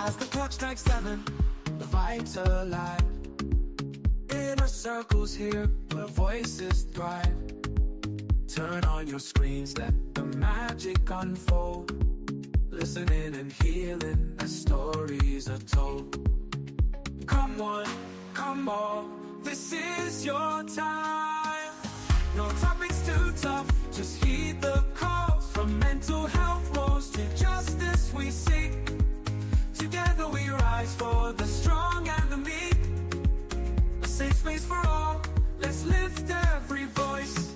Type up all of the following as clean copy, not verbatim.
As the clock strikes 7, the vibes alive. Inner circles here where voices thrive. Turn on your screens, let the magic unfold. Listening and healing as stories are told. Come one, come all, this is your time. No topics too tough, just heed the calls. From mental health woes to justice we seek. Together we rise for the strong and the meek. A safe space for all, let's lift every voice.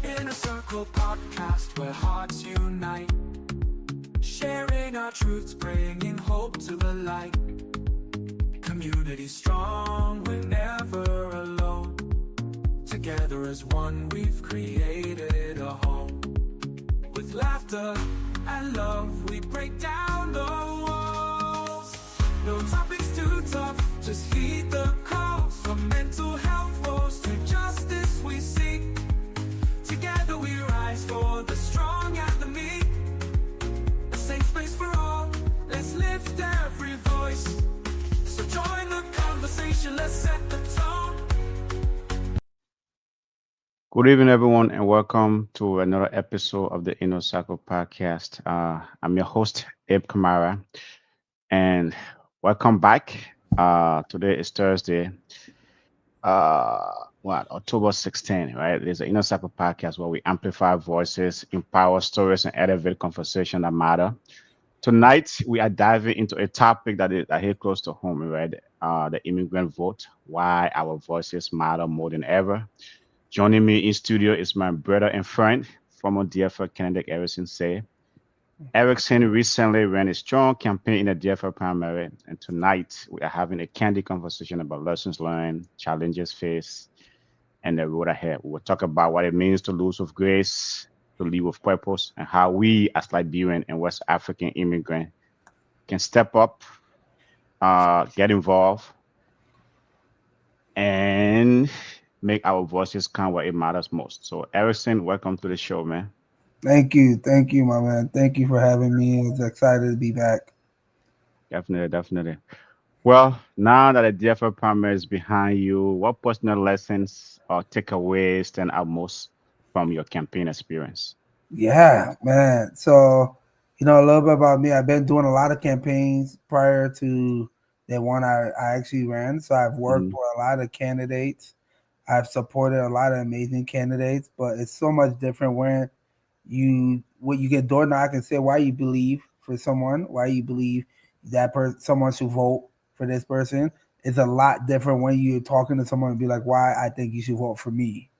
Inner Circle podcast where hearts unite. Sharing our truths, bringing hope to the light. Community strong, we're never alone. Together as one, we've created a home. With laughter and love, we break down the walls. No topics too tough, just heed the calls. From mental health woes to justice we seek. Together we rise for the strong and the meek. A safe space for all, let's lift every voice. So join the conversation, let's set the tone. Good evening, everyone, and welcome to another episode of the Inner Circle podcast. I'm your host, Abe Kamara, and welcome back. Today is Thursday, October 16th, right? There's an Inner Circle podcast where we amplify voices, empower stories, and elevate conversation that matter. Tonight, we are diving into a topic that is hit close to home, right? The immigrant vote, why our voices matter more than ever. Joining me in studio is my brother and friend, former DFL candidate Erickson Saye. Erickson recently ran a strong campaign in the DFL primary, and tonight we are having a candid conversation about lessons learned, challenges faced, and the road ahead. We will talk about what it means to lose with grace, to live with purpose, and how we, as Liberian and West African immigrants, can step up, get involved, and make our voices count where it matters most. So, Erickson, welcome to the show, man. Thank you, my man. Thank you for having me. I was excited to be back. Definitely. Well, now that the DFL primary is behind you, what personal lessons or takeaways stand out most from your campaign experience? Yeah, man. So, a little bit about me. I've been doing a lot of campaigns prior to the one I actually ran. So I've worked with a lot of candidates. I've supported a lot of amazing candidates, but it's so much different when you get door knock and say why you believe for someone, why you believe that someone should vote for this person. It's a lot different when you're talking to someone and be like, why I think you should vote for me.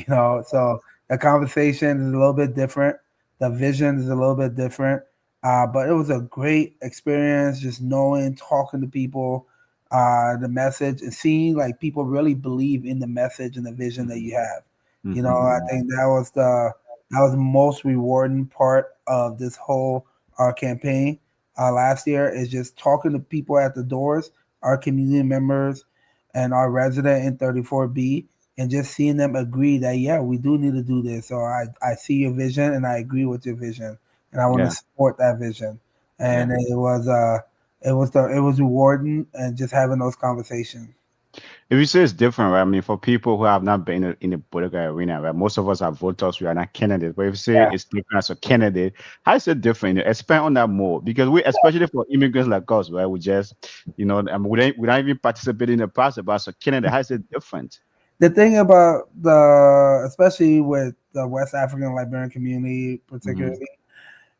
So the conversation is a little bit different. The vision is a little bit different. But it was a great experience just knowing, talking to people, the message and seeing like people really believe in the message and the vision that you have. I think that was the most rewarding part of this whole campaign last year is just talking to people at the doors, our community members and our resident in 34B, and just seeing them agree that, yeah, we do need to do this. So I see your vision and I agree with your vision and I want to support that vision. And it was rewarding and just having those conversations. If you say it's different, right? I mean, for people who have not been in the political arena, right? Most of us are voters, we are not candidates. But if you say it's different as a candidate, how is it different? Expand on that more. Because we, especially for immigrants like us, right? We just, we don't even participate in the process, but as a candidate, how is it different? The thing about especially with the West African Liberian community particularly,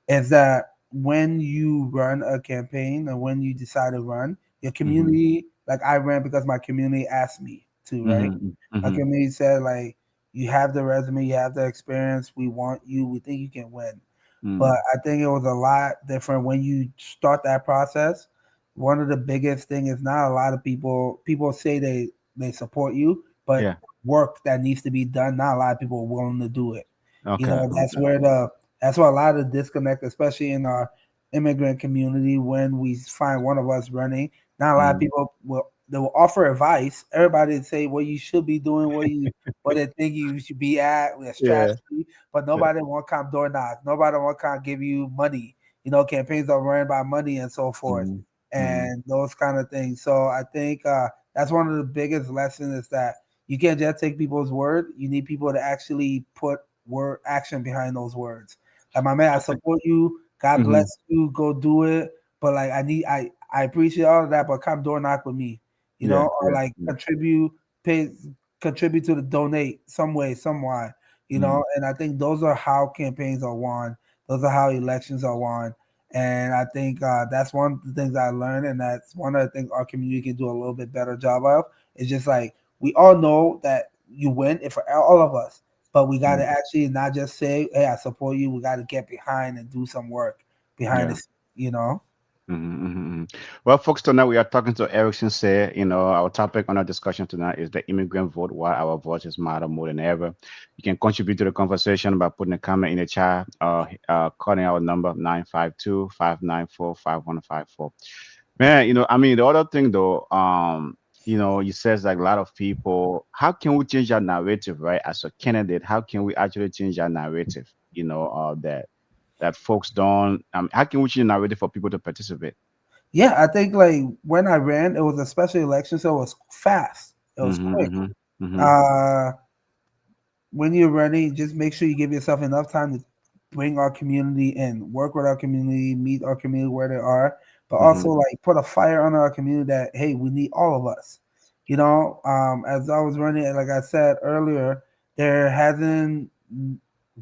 is that when you run a campaign and when you decide to run, your community, like I ran because my community asked me to, right? My community said, like, you have the resume, you have the experience, we want you, we think you can win. But I think it was a lot different when you start that process. One of the biggest thing is not a lot of people say they support you, but work that needs to be done, not a lot of people are willing to do it. That's where a lot of disconnect, especially in our immigrant community, when we find one of us running. Not a lot of people will they will offer advice. Everybody say what you should be doing, what they think you should be at with a Yeah. strategy, but nobody want to come door knock. Nobody want to come give you money. Campaigns are run by money and so forth, Mm-hmm. Mm-hmm. and those kind of things. So I think that's one of the biggest lessons is that you can't just take people's word. You need people to actually put word action behind those words. Like my man, I support you. God Mm-hmm. bless you. Go do it. But like I appreciate all of that, but come door knock with me, Yeah. or Yeah. like Yeah. contribute to the donate some way, somewhere, Mm-hmm. and I think those are how campaigns are won. Those are how elections are won. And I think that's one of the things I learned, and that's one of the things our community can do a little bit better job of. It's just like we all know that you win it for all of us, but we got to actually not just say, "Hey, I support you." We got to get behind and do some work behind Yeah. the scenes. Mm-hmm, mm-hmm. Well, folks, tonight we are talking to Erickson Saye. Our topic on our discussion tonight is the immigrant vote, why our voices matter more than ever. You can contribute to the conversation by putting a comment in the chat or calling our number 952-594-5154. Man, the other thing though, you says like a lot of people, how can we change our narrative, right? As a candidate, how can we actually change our narrative, that folks don't, how can we change the narrative for people to participate? Yeah, I think like when I ran, it was a special election, so it was fast. It was Mhm, quick. mhm, mhm, Uh, when you're running, just make sure you give yourself enough time to bring our community in, work with our community, meet our community where they are, but also mhm. like put a fire under our community that hey, we need all of us. As I was running, like I said earlier, there hasn't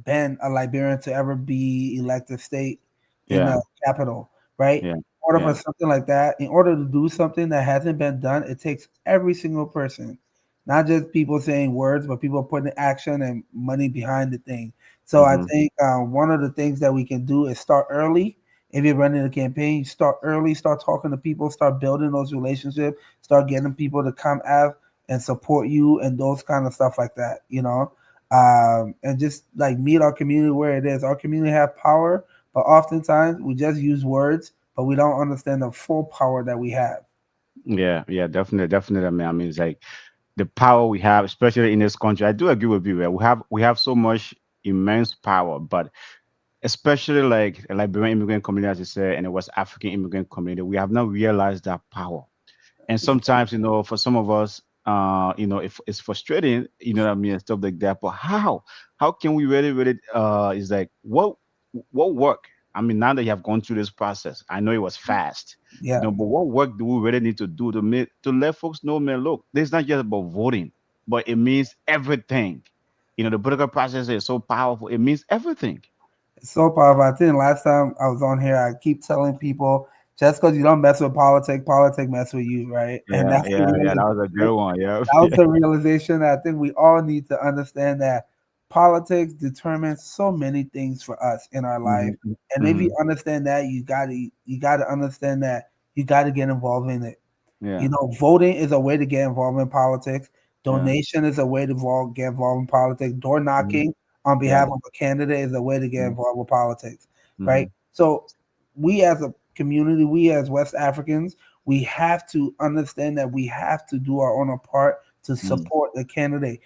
been a Liberian to ever be elected state in Yeah, the capital, right? yeah, In order for yeah. something like that, in order to do something that hasn't been done, it takes every single person, not just people saying words, but people putting action and money behind the thing. So I Mhm. think one of the things that we can do is start early. If you're running a campaign, you start early, start talking to people, start building those relationships, start getting people to come out and support you and those kind of stuff like that. And just like meet our community where it is. Our community have power, but oftentimes we just use words, but we don't understand the full power that we have. Yeah, yeah, definitely, definitely. I mean, it's like the power we have, especially in this country. I do agree with you. Right? We have so much immense power, but especially like a Liberian immigrant community, as you said, and the West African immigrant community, we have not realized that power. And sometimes, for some of us, if it's frustrating, what I mean, and stuff like that. But how can we really, really, is like what work? I mean, now that you have gone through this process, I know it was fast, Yeah. but what work do we really need to do to let folks know, man, look, this is not just about voting, but it means everything. The political process is so powerful; it means everything. It's so powerful. I think last time I was on here, I keep telling people just because you don't mess with politics mess with you, right? And Yeah, that's the yeah, yeah. That was a realization. good one. Yeah, That was the realization that I think we all need to understand that politics determines so many things for us in our life. hmm And if you hmm understand that, you gotta understand that you gotta get involved in it. Yeah, Voting is a way to get involved in politics. yeah, Donation is a way to get involved in politics. Door mhm, knocking on yeah. behalf of a candidate is a way to get involved with politics, right? Mm-hmm. So we as a community, we as West Africans, we have to understand that we have to do our own part to Mm, support the candidate.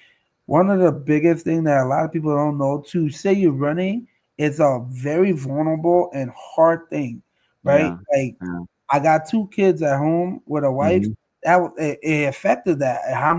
One of the biggest thing that a lot of people don't know, to say you're running is a very vulnerable and hard thing, right? yeah, Like yeah, I got two kids at home with a wife. mm-hmm, It affected that. yeah, How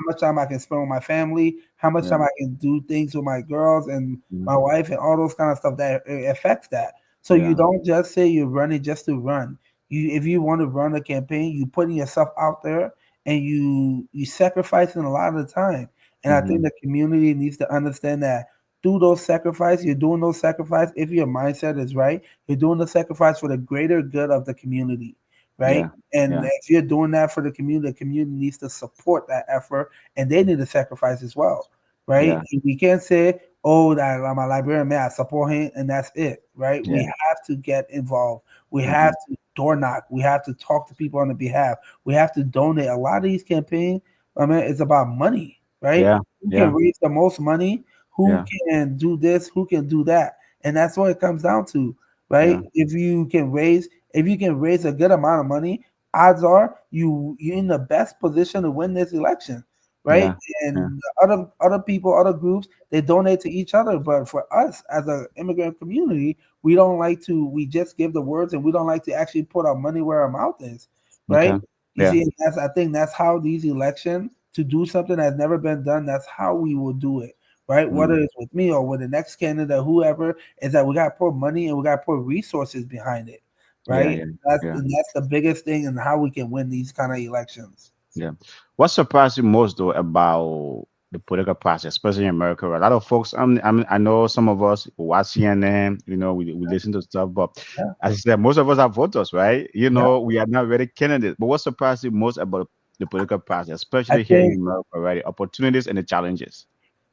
much time I can spend with my family, how much yeah, time I can do things with my girls and mhm, my wife, and all those kind of stuff that it affects that. So you yeah, don't just say you're running just to run. If you want to run a campaign, you putting yourself out there and you sacrificing a lot of the time. And I think mm-hmm, the community needs to understand that through those sacrifices, you're doing those sacrifices. If your mindset is right, you're doing the sacrifice for the greater good of the community, right? yeah, And yeah, if you're doing that for the community needs to support that effort, and they need to sacrifice as well, right? yeah, We can't say, "Oh, that I'm a Liberian man, I support him," and that's it, right? We yeah, have to get involved. We mm-hmm, have to door knock. We have to talk to people on the behalf. We have to donate. A lot of these campaigns, I mean, it's about money, right? yeah, Who can yeah, raise the most money? Who yeah, can do this? Who can do that? And that's what it comes down to, yeah, right? If you can raise a good amount of money, odds are you're in the best position to win this election, right? Yeah. Yeah. And other people, other groups, they donate to each other. But for us as an immigrant community, we don't like to. We just give the words, and we don't like to actually put our money where our mouth is, right? Okay. You Yeah. see, I think that's how these elections to do something that's never been done. That's how we will do it, right? Whether Mm. it's with me or with the next candidate, whoever, is that we got to put money and we got to put resources behind it, Yeah. right? Yeah. That's Yeah. and that's the biggest thing and how we can win these kind of elections. Yeah. What surprised you most though about the political process, especially in America? A lot of folks, I know some of us watch CNN, we listen to stuff, but Yeah, as I said, most of us are voters, right? yeah. We are not really candidates. But what surprised you most about the political process, I especially here in think America, right? The opportunities and the challenges.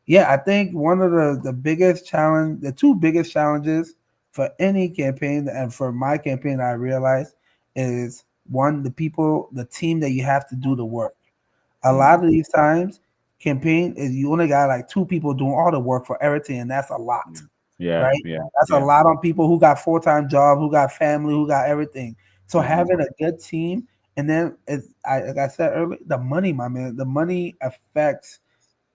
I think one of the biggest challenge, the two biggest challenges for any campaign and for my campaign, I realized is one, the people, the team that you have to do the work. A lot Mm. of these times, campaign is you only got like two people doing all the work for everything, and that's a lot, Yeah. right? Yeah. That's a Yeah. lot on people who got full-time job, who got family, who got everything. So Hmm. having a good team, and then like I said earlier, the money, my man, the money affects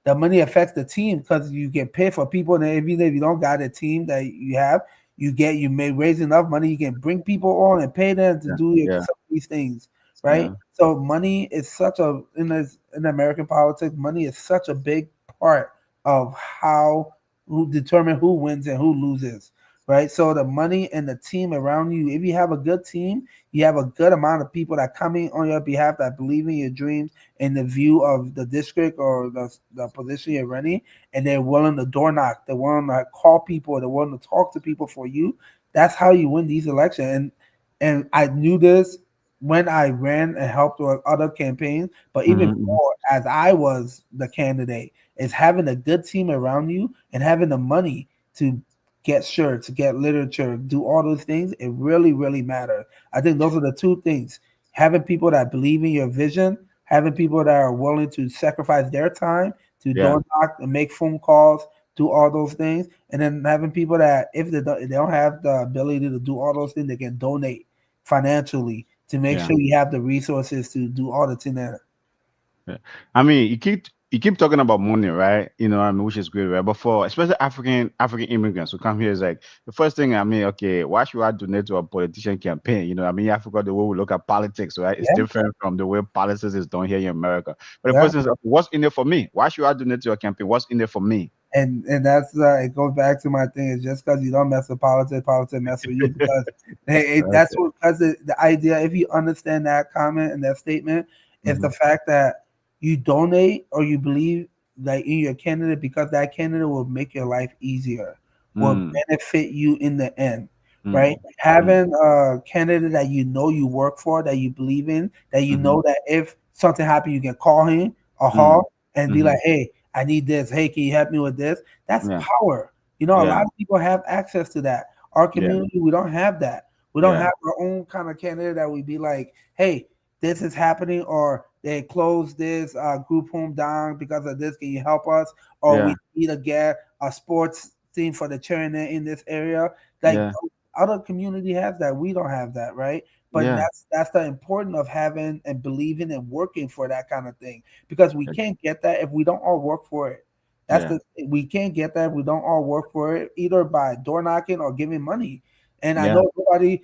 the team because you get paid for people, and even if you don't got a team that you have, you may raise enough money, you can bring people on and pay them to Yeah. do Yeah. some of these things, right? Yeah. So money is such a in American politics, money is such a big part of how who determine who wins and who loses, right? So the money and the team around you, if you have a good team, you have a good amount of people that coming on your behalf that believe in your dreams in the view of the district or the position you're running, and they're willing to door knock, they're willing to call people, they're willing to talk to people for you. That's how you win these elections. And I knew this when I ran and helped with other campaigns, but even Hmm. more as I was the candidate, is having a good team around you and having the money to get shirts, get literature, do all those things. It really, really matters. I think those are the two things: having people that believe in your vision, having people that are willing to sacrifice their time to Yeah. door knock and make phone calls, do all those things, and then having people that if they don't have the ability to do all those things, they can donate financially to make Yeah. sure you have the resources to do all the things that. Yeah. I mean, you keep talking about money, right? Which is great, right? But for especially African immigrants who come here, is like the first thing. I mean, okay, why should I donate to a politician campaign? Africa, the way we look at politics, right? It's Yeah, different from the way politics is done here in America. But the yeah. first thing is, okay, what's in it for me? Why should I donate to a campaign? What's in it for me? And that's it goes back to my thing. Is just because you don't mess with politics mess with you because that's Okay. what because the idea. If you understand that comment and that statement, is Hmm. the fact that you donate or you believe like in your candidate because that candidate will make your life easier, will Mm, benefit you in the end, right? mm, mm, Having a candidate that you know you work for, that you believe in, that you mhm, know that if something happens, you can call him or her mm, and be like, mhm. hey, I need this. Hey, can you help me with this? That's Yeah. power. A Yeah. lot of people have access to that. Our Yeah. community, we don't have that. We don't Yeah. have our own kind of candidate that we be like, hey, this is happening, or they closed this group home down because of this. Can you help us? Or Yeah. we need to get a sports team for the children in this area. Like Yeah. other community has that. We don't have that, right? But Yeah. that's the importance of having and believing and working for that kind of thing because we can't get that if we don't all work for it. That's Yeah. the we can't get that if we don't all work for it either by door knocking or giving money. And I Yeah. know nobody,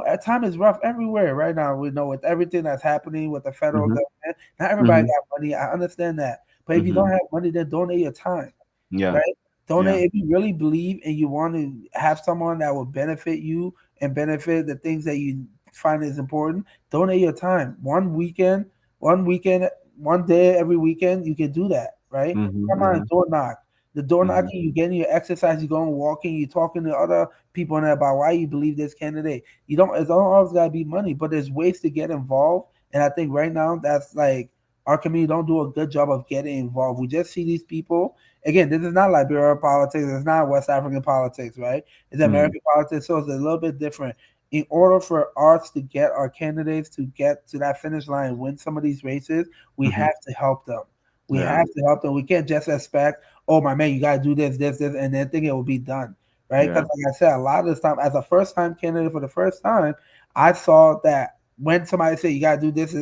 at time is rough everywhere right now. We know with everything that's happening with the federal Mhm, government, not everybody mhm, got money. I understand that, but if you don't mhm. have money, then donate your time, Yeah. right? Yeah. Donate if you really believe and you want to have someone that will benefit you and benefit the things that you find is important. Donate your time. One weekend, one day every weekend, you can do that, right? Mhm, Come on, mhm, door knock. The door mhm. knocking, you getting your exercise, you going walking, you talking to other people in there about why you believe this candidate. You don't it's don't always gotta be money, but there's ways to get involved. And I think right now that's like our community don't do a good job of getting involved. We just see these people. Again, this is not Liberian politics, it's not West African politics, right? It's Mm, American politics, so it's a little bit different. In order for us to get our candidates to get to that finish line and win some of these races, we mhm. have to help them. We Yeah. have to help them. We can't just expect, oh my man, you gotta do this, and then think it will be done, right? Yeah. Because like I said, a lot of this time, as a first time candidate for the first time, I saw that. when somebody say you gotta do this,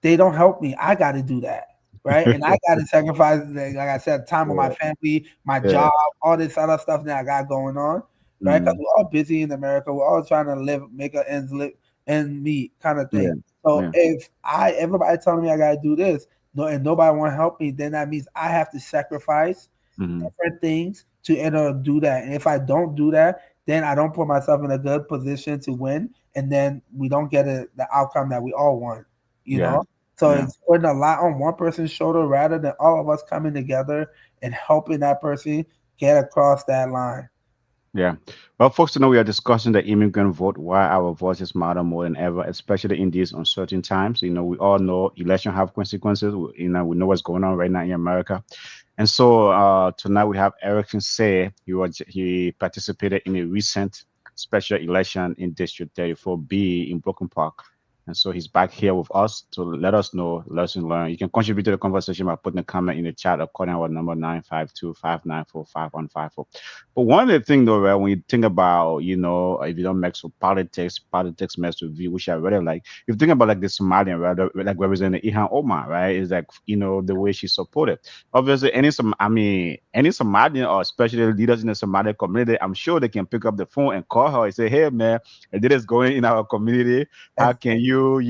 they don't help me. I got to do that, right? And I got to sacrifice, like I said, time with my Yeah, family, my yeah. job, all this other stuff that I got going on, right? Because Mm, we're all busy in America. We're all trying to live, make a ends meet kind of yeah, thing. So yeah. if everybody telling me I got to do this, no, and nobody want to help me, then that means I have to sacrifice Mm-hmm. different things to enter do that. And if I don't do that, then I don't put myself in a good position to win, and then we don't get the outcome that we all want. You Yeah, know, so yeah. it's putting a lot on one person's shoulder rather than all of us coming together and helping that person get across that line. Yeah. Well, folks, to know we are discussing the immigrant vote, why our voices matter more than ever, especially in these uncertain times. We all know election have consequences. We know what's going on right now in America. And so tonight we have Erickson Saye. He participated in a recent special election in District 34B in Brooklyn Park. And so he's back here with us to let us know lesson learned. You can contribute to the conversation by putting a comment in the chat or calling our number 952-594-5154. But one of the things though, right, when you think about, if you don't mix with politics mess with you, which I really like. If you think about like the Somalian, right, like Representative Ihan Omar, right, is like, the way she supported. Obviously, any Somalian or especially leaders in the Somali community, I'm sure they can pick up the phone and call her and say, hey man, this is going in our community. How can you,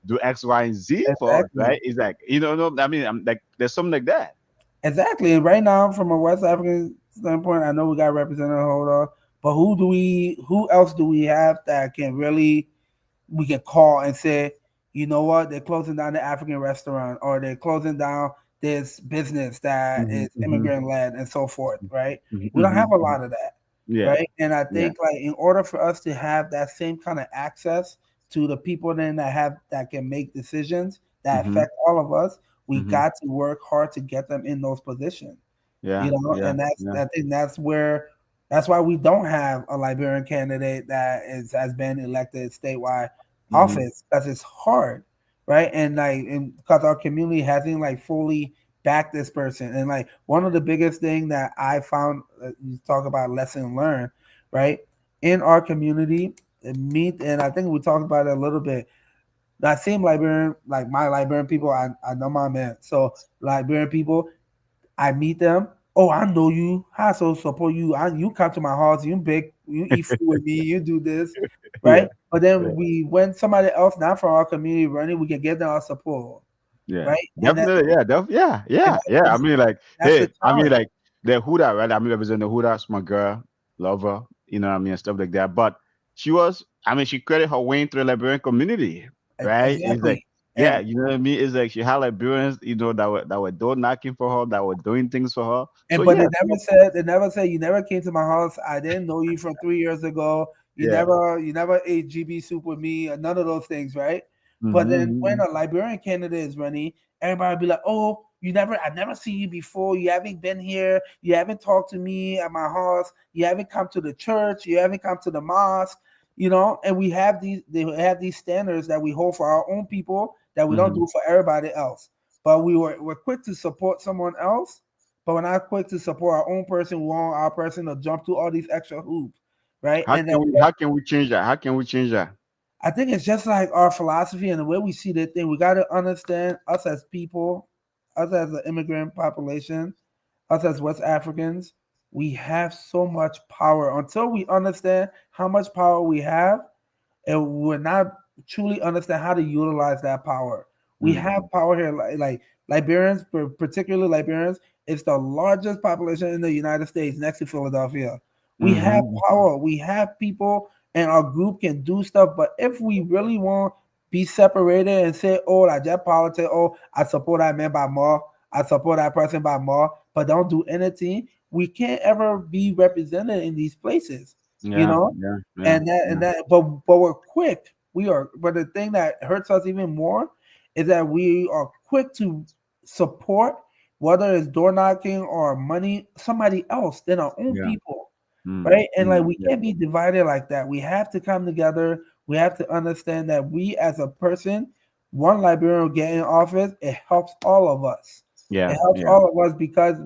do X, Y, and Z for us, Exactly. right? It's like, no, I'm like, there's something like that. Exactly. And right now, from a West African standpoint, I know we got Representative Holder, but who else do we have that can really we can call and say, you know what, they're closing down the African restaurant or they're closing down this business that Hmm, is hmm, immigrant led and so forth, right? hmm, We don't have a hmm. lot of that, Yeah, right? And I yeah. think like in order for us to have that same kind of access to the people then that can make decisions that Hmm, affect all of us, we hmm. got to work hard to get them in those positions, Yeah, yeah, and yeah. I think that's why we don't have a Liberian candidate that has been elected statewide Hmm, office because it's hard, right? And like, because our community hasn't like fully backed this person, and like one of the biggest thing that I found, you talk about lesson learned, right? In our community, and I think we talked about it a little bit. That same Liberian, like my Liberian people, I know my man. So Liberian people, I meet them. Oh, I know you. I so support you. You come to my house. You bake. You eat food with me. You do this, yeah, right? But yeah, then when somebody else not from our community running, we can give them our support, yeah. right? Definitely, yeah, yeah, And yeah, yeah. I mean, like, that's the challenge. like the Huda, right? I mean, represent the Huda's my girl, lover, what I mean, and stuff like that. But she created her way into the Liberian community, right? It's like, Exactly. yeah, And you know what I mean? It's like she had Liberians, that were door knocking for her, that were doing things for her. So but yeah, they never said you never came to my house. I didn't know you from 3 years ago. yeah. You never ate GB soup with me. None of those things, right? But then when Mm-hmm. a Liberian candidate is running, everybody be like, "Oh, I've never seen you before. You haven't been here. You haven't talked to me at my house. You haven't come to the church. You haven't come to the mosque." And they have these standards that we hold for our own people that we don't Mm-hmm. do for everybody else. But we're quick to support someone else, but we're not quick to support our own person. We want our person to jump through all these extra hoops, right? How And then can we how can we change that? How can we change that? I think it's just like our philosophy and the way we see the thing. We got to understand us as people, us as the immigrant population, us as West Africans. We have so much power. Until we understand how much power we have, and we're not truly understand how to utilize that power. We have Mm-hmm. power here, like Liberians, particularly Liberians. It's the largest population in the United States, next to Philadelphia. We have Mm-hmm. power. We have people, and our group can do stuff. But if we really want to be separated and say, "Oh, like that politics. Oh, I support that man by more. I support that person by more," but don't do anything, we can't ever be represented in these places. You Yeah, know, yeah, yeah, yeah, but we're quick. We are, but the thing that hurts us even more is that we are quick to support, whether it's door knocking or money, somebody else than our own yeah. people, Mm, right? And like mm, we yeah, can't be divided like that. We have to come together. We have to understand that we as a person, one Liberian will get in office, it helps all of us. It yeah, helps yeah, all of us because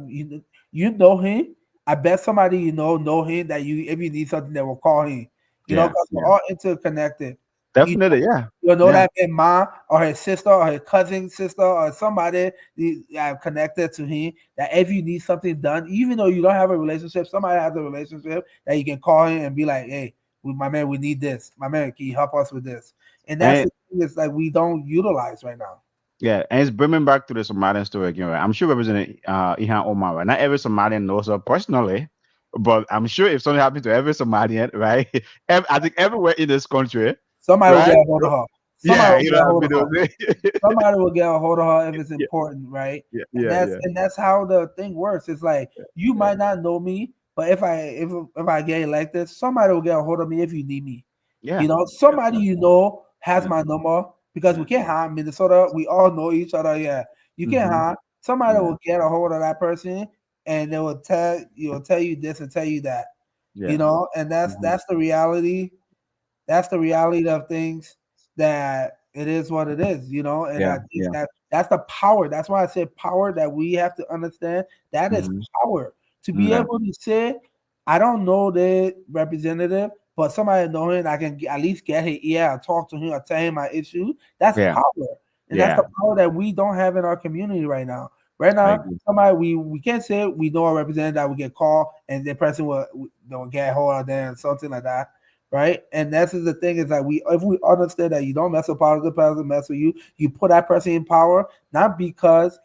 you know him. I bet somebody know him that you if you need something that will call him. yeah, Because we're yeah, all interconnected. Definitely, yeah. You'll know Yeah. that their mom or her sister or her cousin sister or somebody connected to him. That if you need something done, even though you don't have a relationship, somebody has a relationship that you can call him and be like, "Hey, my man, we need this. My man, can you help us with this?" And that's And the thing is like we don't utilize right now. yeah, and it's bringing back to the Somalian story again, right? I'm sure Representative Ihan Omar, right? Not every Somalian knows her personally, but I'm sure if something happened to every Somalian, right? I think everywhere in this country, Somebody will right? get a hold of her. Somebody Yeah, will you get a know, hold of her. Somebody will get a hold of her if it's yeah, important, right? yeah, And yeah, yeah, that's how the thing works. It's like you yeah, might not know me, but if I get elected, somebody will get a hold of me if you need me. yeah, yeah, Somebody you know has yeah, my number because we yeah. can't hide Minnesota. We all know each other. Yeah, you can't Mm-hmm. hide. Somebody Yeah, will get a hold of that person, and they will tell you this and tell you that. yeah. And Mm-hmm. that's the reality. That's the reality of things. That it is what it is. And I Yeah, think yeah. that's the power. That's why I said power that we have to understand. That is Mm-hmm. power to be Yeah, able to say, I don't know the representative, but somebody know him, I can at least get his ear or talk to him or tell him my issue. That's yeah, power. And that's yeah. the power that we don't have in our community right now. Right I now, agree. somebody we can't say we know a representative that will get called and the person will get hold of them, something like that. Right. And that's the thing is that if we understand that you don't mess with politics, person mess with you, you put that person in power, not because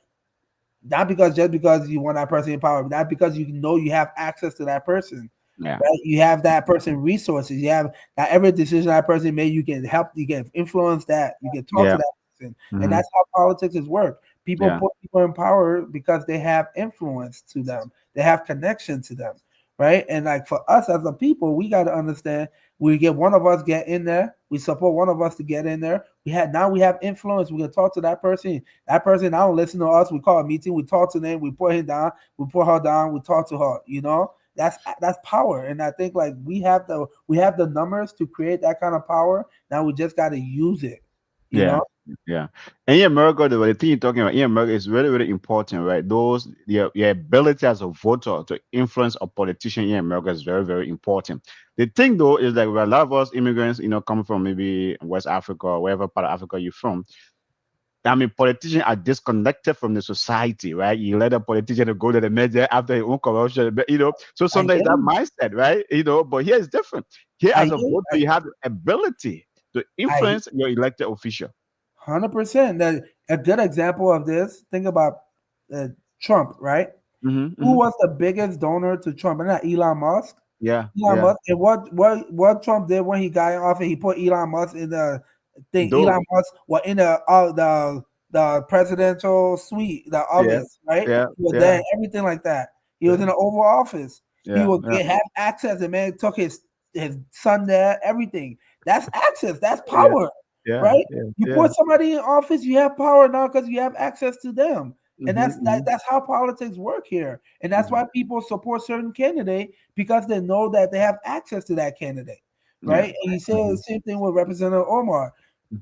just because you want that person in power, not because you know you have access to that person. Yeah, Right? You have that person resources. You have that every decision that person made, you can help, you can influence that, you can talk to yeah. that person. And Mm-hmm. that's how politics is work. People Yeah, put people in power because they have influence to them, they have connection to them. Right. And like for us as a people, we got to understand we get one of us get in there, we support one of us to get in there. We have influence. We can talk to that person. That person now listen to us. We call a meeting. We talk to them. We put him down. We put her down. We talk to her. That's power. And I think like we have the numbers to create that kind of power. Now we just got to use it. You yeah, know. yeah. And in America, the thing you're talking about in America is really, really important, right? Your ability as a voter to influence a politician in America is very, very important. The thing though is that a lot of us immigrants, coming from maybe West Africa or wherever part of Africa you're from, I mean, politicians are disconnected from the society, right? You let a politician to go to the media after his own corruption, but. So I sometimes hear that you. mindset, right? But here it's different. Here, I as a hear you. voter, you have the ability to I influence your elected official. 100%. That a good example of this. Think about uh, Trump, right? Hmm. Who Hmm. was the biggest donor to Trump? And not Elon Musk. Yeah, Elon yeah. Musk. And what Trump did when he got in office, he put Elon Musk in the thing. Though, Elon Musk was in the presidential suite, the yeah, office, right? yeah, He was there, yeah, and everything like that. He was yeah, in the Oval Office. He yeah, would yeah, have access. The man took his son there. Everything. That's access. That's yeah, power, yeah, right? yeah, You yeah. put somebody in office, you have power now because you have access to them. And Hmm. Hmm. that's how politics work here. And that's Hmm. why people support certain candidate because they know that they have access to that candidate, Yeah. right? And you say the Hmm. same thing with Representative Omar.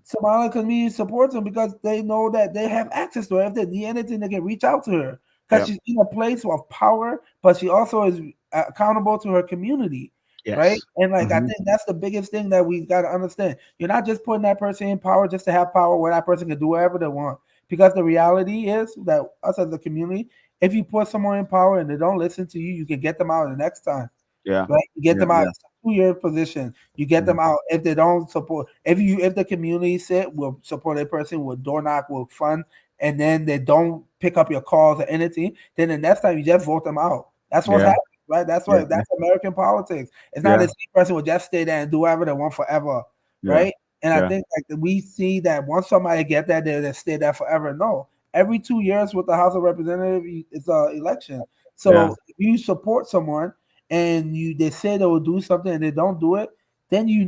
Somali community supports him because they know that they have access to her. If they need anything, they can reach out to her because Yeah. she's in a place of power, but she also is accountable to her community, right? Yes. And like I Hmm. think that's the biggest thing that we got to understand. You're not just putting that person in power just to have power where that person can do whatever they want. Because the reality is that us as a community, if you put someone in power and they don't listen to you, you can get them out the next time, Yeah. right? You get Yeah. them out. Yeah. It's a 2-year position. You get Hmm. them out if they don't support. If the community said will support a person, will door knock, will fund, and then they don't pick up your calls or anything, then the next time you just vote them out. That's what's Yeah. happening, right? That's Yeah. why that's American politics. It's not the Yeah. same person will just stay there and do whatever they want forever, Yeah. right? And I Yeah. think like we see that once somebody get that, they stay there forever. No, every 2 years with the House of Representatives, it's a election. Yeah. So if you support someone and they say they will do something and they don't do it, then you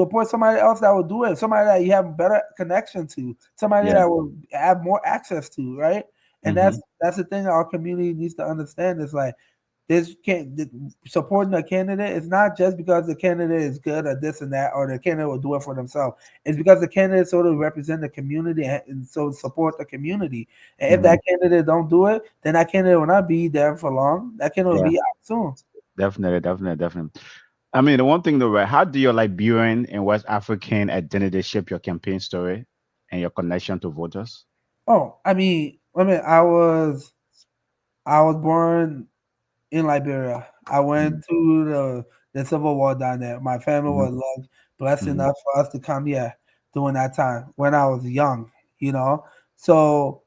report somebody else that will do it, somebody that you have better connection to, somebody Yeah. that will have more access to, right? And Hmm. that's the thing our community needs to understand is like this can't supporting a candidate is not just because the candidate is good or this and that or the candidate will do it for themselves. It's because the candidate sort of represent the community and so support the community. And if Hmm. that candidate don't do it, then that candidate will not be there for long. That candidate will Yeah. be out soon. Definitely. Definitely. Definitely. I mean, the one thing though, right? How do your Liberian and West African identity shape your campaign story and your connection to voters? Oh, I mean, I was born in Liberia. I Mm-hmm. went to the Civil War down there. My family was blessed Mm-hmm. enough for us to come here during that time when I was young, you know. So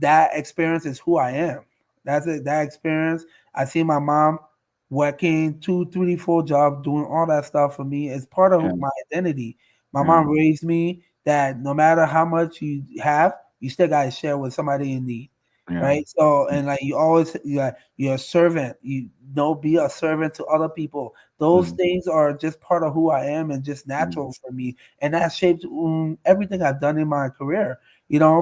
that experience is who I am. That's it. That experience. I see my mom working two, three, four jobs, doing all that stuff for me. It's part Yeah, of my identity. My yeah, mom raised me that no matter how much you have, you still gotta share with somebody in need. yeah, Right. So and like you always you're a servant. You know, be a servant to other people. Those mm, things are just part of who I am and just mm, natural for me. And that shaped everything I've done in my career,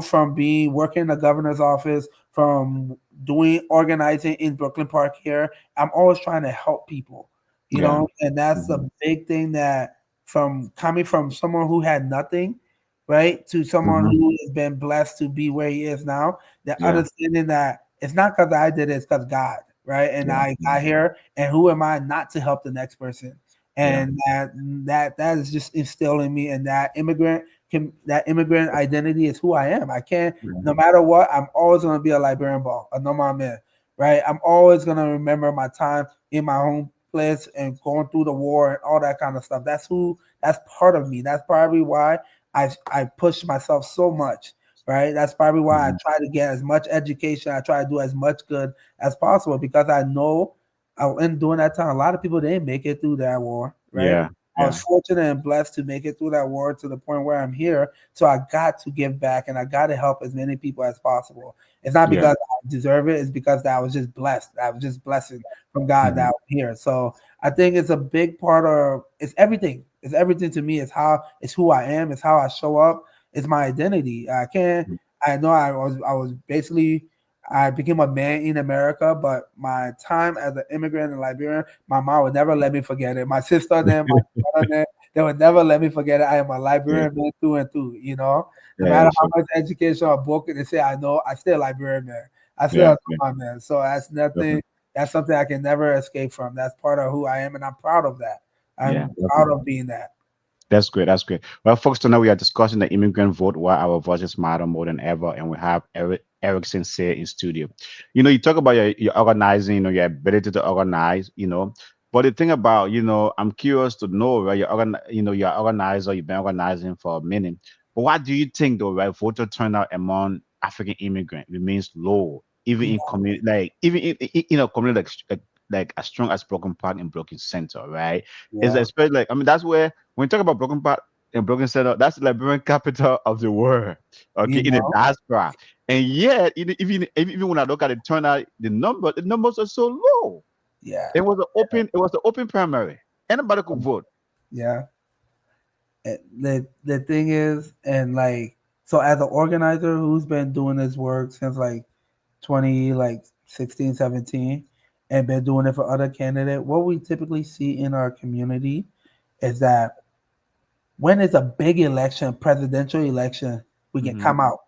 from being working in the governor's office, from doing organizing in Brooklyn Park here. I'm always trying to help people, yeah, and that's a mm-hmm. big thing that from coming from someone who had nothing, right, to someone Mm-hmm. who has been blessed to be where he is now, the Yeah, understanding that it's not because I did it, it's because God, right? And yeah, I got here, and who am I not to help the next person? yeah, And that is just instilled in me, and that immigrant identity is who I am. I can't, yeah, no matter what, I'm always gonna be a Liberian ball, a normal man, right? I'm always gonna remember my time in my home place and going through the war and all that kind of stuff. That's part of me. That's probably why I push myself so much, right? That's probably why I mm-hmm. try to get as much education. I try to do as much good as possible because I know in during that time, a lot of people didn't make it through that war, right? Yeah, I was yeah, fortunate and blessed to make it through that war to the point where I'm here. So I got to give back and I got to help as many people as possible. It's not yeah, because I deserve it, it's because that I was just blessed. I was just blessing from God that mm-hmm. I'm here. So I think it's a big part of it's everything. It's everything to me. It's who I am, it's how I show up, it's my identity. I know I was basically I became a man in America, but my time as an immigrant in Liberia, my mom would never let me forget it. My sister, then my brother, then they would never let me forget it. I am a Yeah, Liberian man through and through. No yeah, matter sure. how much education or book they say I know, I still a Liberian man. I still Yeah, a yeah, my man. So that's nothing. definitely. That's something I can never escape from. That's part of who I am, and I'm proud of that. Yeah, I'm proud definitely. of being that. That's great. That's great. Well, folks, tonight we are discussing the immigrant vote, why our voices matter more than ever, and we have Erickson Saye in studio. You talk about your organizing, your ability to organize, But the thing about, I'm curious to know, right? You're an organizer. You've been organizing for a minute. But what do you think, though, right? Voter turnout among African immigrant remains low, even You in know, community, like even community like as strong as Broken Park and Broken Center, right? Is yeah, especially like that's where when you talk about Broken Park and Broken Center, that's the Liberian capital of the world. Okay, you in the know, diaspora. And yet, even when I look at the turnout, the numbers are so low. yeah, It was the open primary. Anybody could vote. yeah. The thing is, and like, so as an organizer who's been doing this work since like 20, like 16, 17, and been doing it for other candidates, what we typically see in our community is that when it's a big election, presidential election, we can Mm-hmm. come out.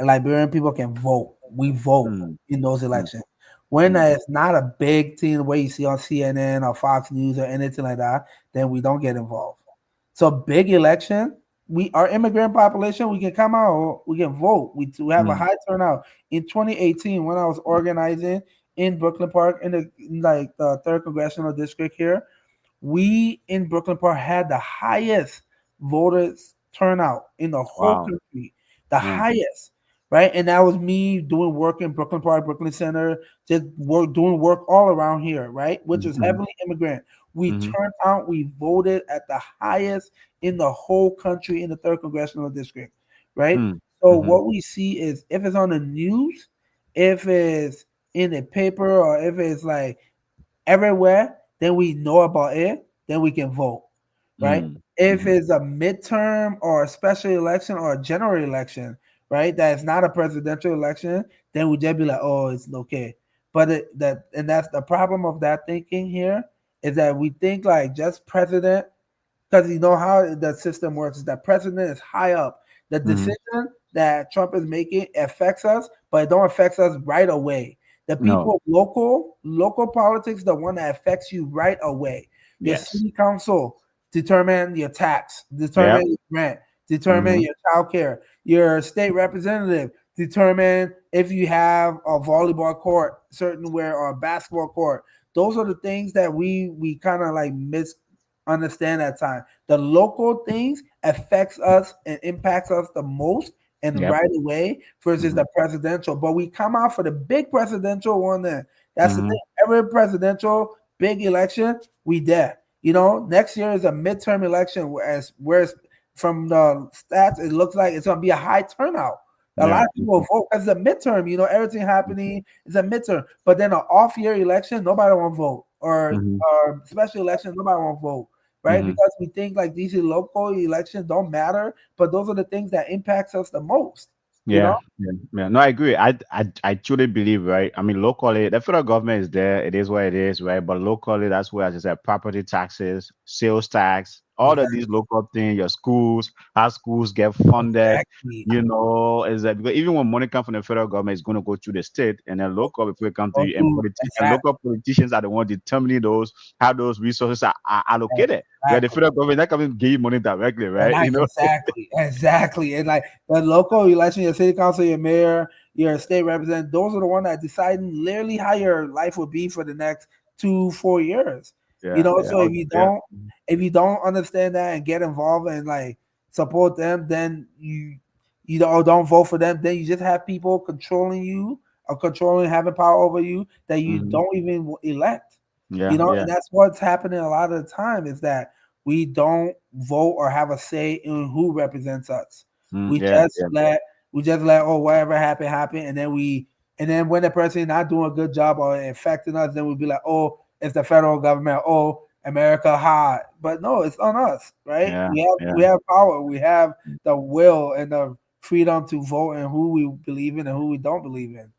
Liberian people can vote. We vote Mm, in those mm, elections. When mm. it's not a big thing where you see on CNN or Fox News or anything like that, then we don't get involved. So big election, we our immigrant population, we can come out, we can vote. We have a Mm. high turnout. In 2018, when I was organizing in Brooklyn Park in the third congressional district here, we in Brooklyn Park had the highest voters turnout in the whole Wow. country, the Yeah. highest, right? And that was me doing work in Brooklyn Park, Brooklyn Center, just doing work all around here, right? Which is Mm-hmm. heavily immigrant. We Mm-hmm. turned out, we voted at the highest in the whole country in the third congressional district, right? Mm. So Mm-hmm. what we see is if it's on the news, if it's in the paper, or if it's like everywhere, then we know about it, then we can vote, right? Mm. If Mm-hmm. it's a midterm or a special election or a general election, right, that is not a presidential election, then we just be like, oh, it's okay. But that's the problem of that thinking here is that we think like just president, because you know how the system works is that president is high up. The Mm-hmm. decision that Trump is making affects us, but it don't affect us right away. The No. people local politics, the one that affects you right away. Your Yes. city council determine your tax, Yep. determine your rent, determine Mm-hmm. your child care. Your state representative determine if you have a volleyball court certain where or a basketball court. Those are the things that we kind of like misunderstand at time. The local things affects us and impacts us the most and Yep. right away versus Mm-hmm. the presidential. But we come out for the big presidential one then. That's the Mm-hmm. thing. Every presidential big election, we there. You know, next year is a midterm election, whereas from the stats, it looks like it's gonna be a high turnout. A lot Yeah. of people vote as a midterm. You know, everything happening is a midterm. But then an off year election, nobody won't vote, Mm-hmm. or special election, nobody won't vote, right? Mm-hmm. Because we think like these local elections don't matter, but those are the things that impacts us the most. You know, Yeah, yeah, yeah. No, I agree. I truly believe, right? I mean, locally, the federal government is there. It is what it is, right? But locally, that's where, as I said, property taxes, sales tax, all of these exactly, local things, your schools, how schools get funded, exactly. is that because even when money comes from the federal government, it's going to go through the state and then local before it comes to Go you. through And exactly, local politicians are the ones determining those, how those resources are allocated. Where the exactly. federal government not coming to give you money directly, right? Right, exactly, exactly. And like the local election, your city council, your mayor, your state representative, those are the ones that decide literally how your life will be for the next 2 4 years. You Yeah, know, yeah, so okay, yeah. if you don't understand that and get involved and like support them, then don't vote for them. Then you just have people controlling you or controlling having power over you that you Mhm. don't even elect. You Yeah, know, yeah. and that's what's happening a lot of the time is that we don't vote or have a say in who represents us. Mm, We yeah, just yeah. let whatever happen, and then when the person not doing a good job or affecting us, then we'll be like, oh, it's the federal government, oh, America high. But no, it's on us, right? Yeah, We yeah. have power, we have the will and the freedom to vote and who we believe in and who we don't believe in.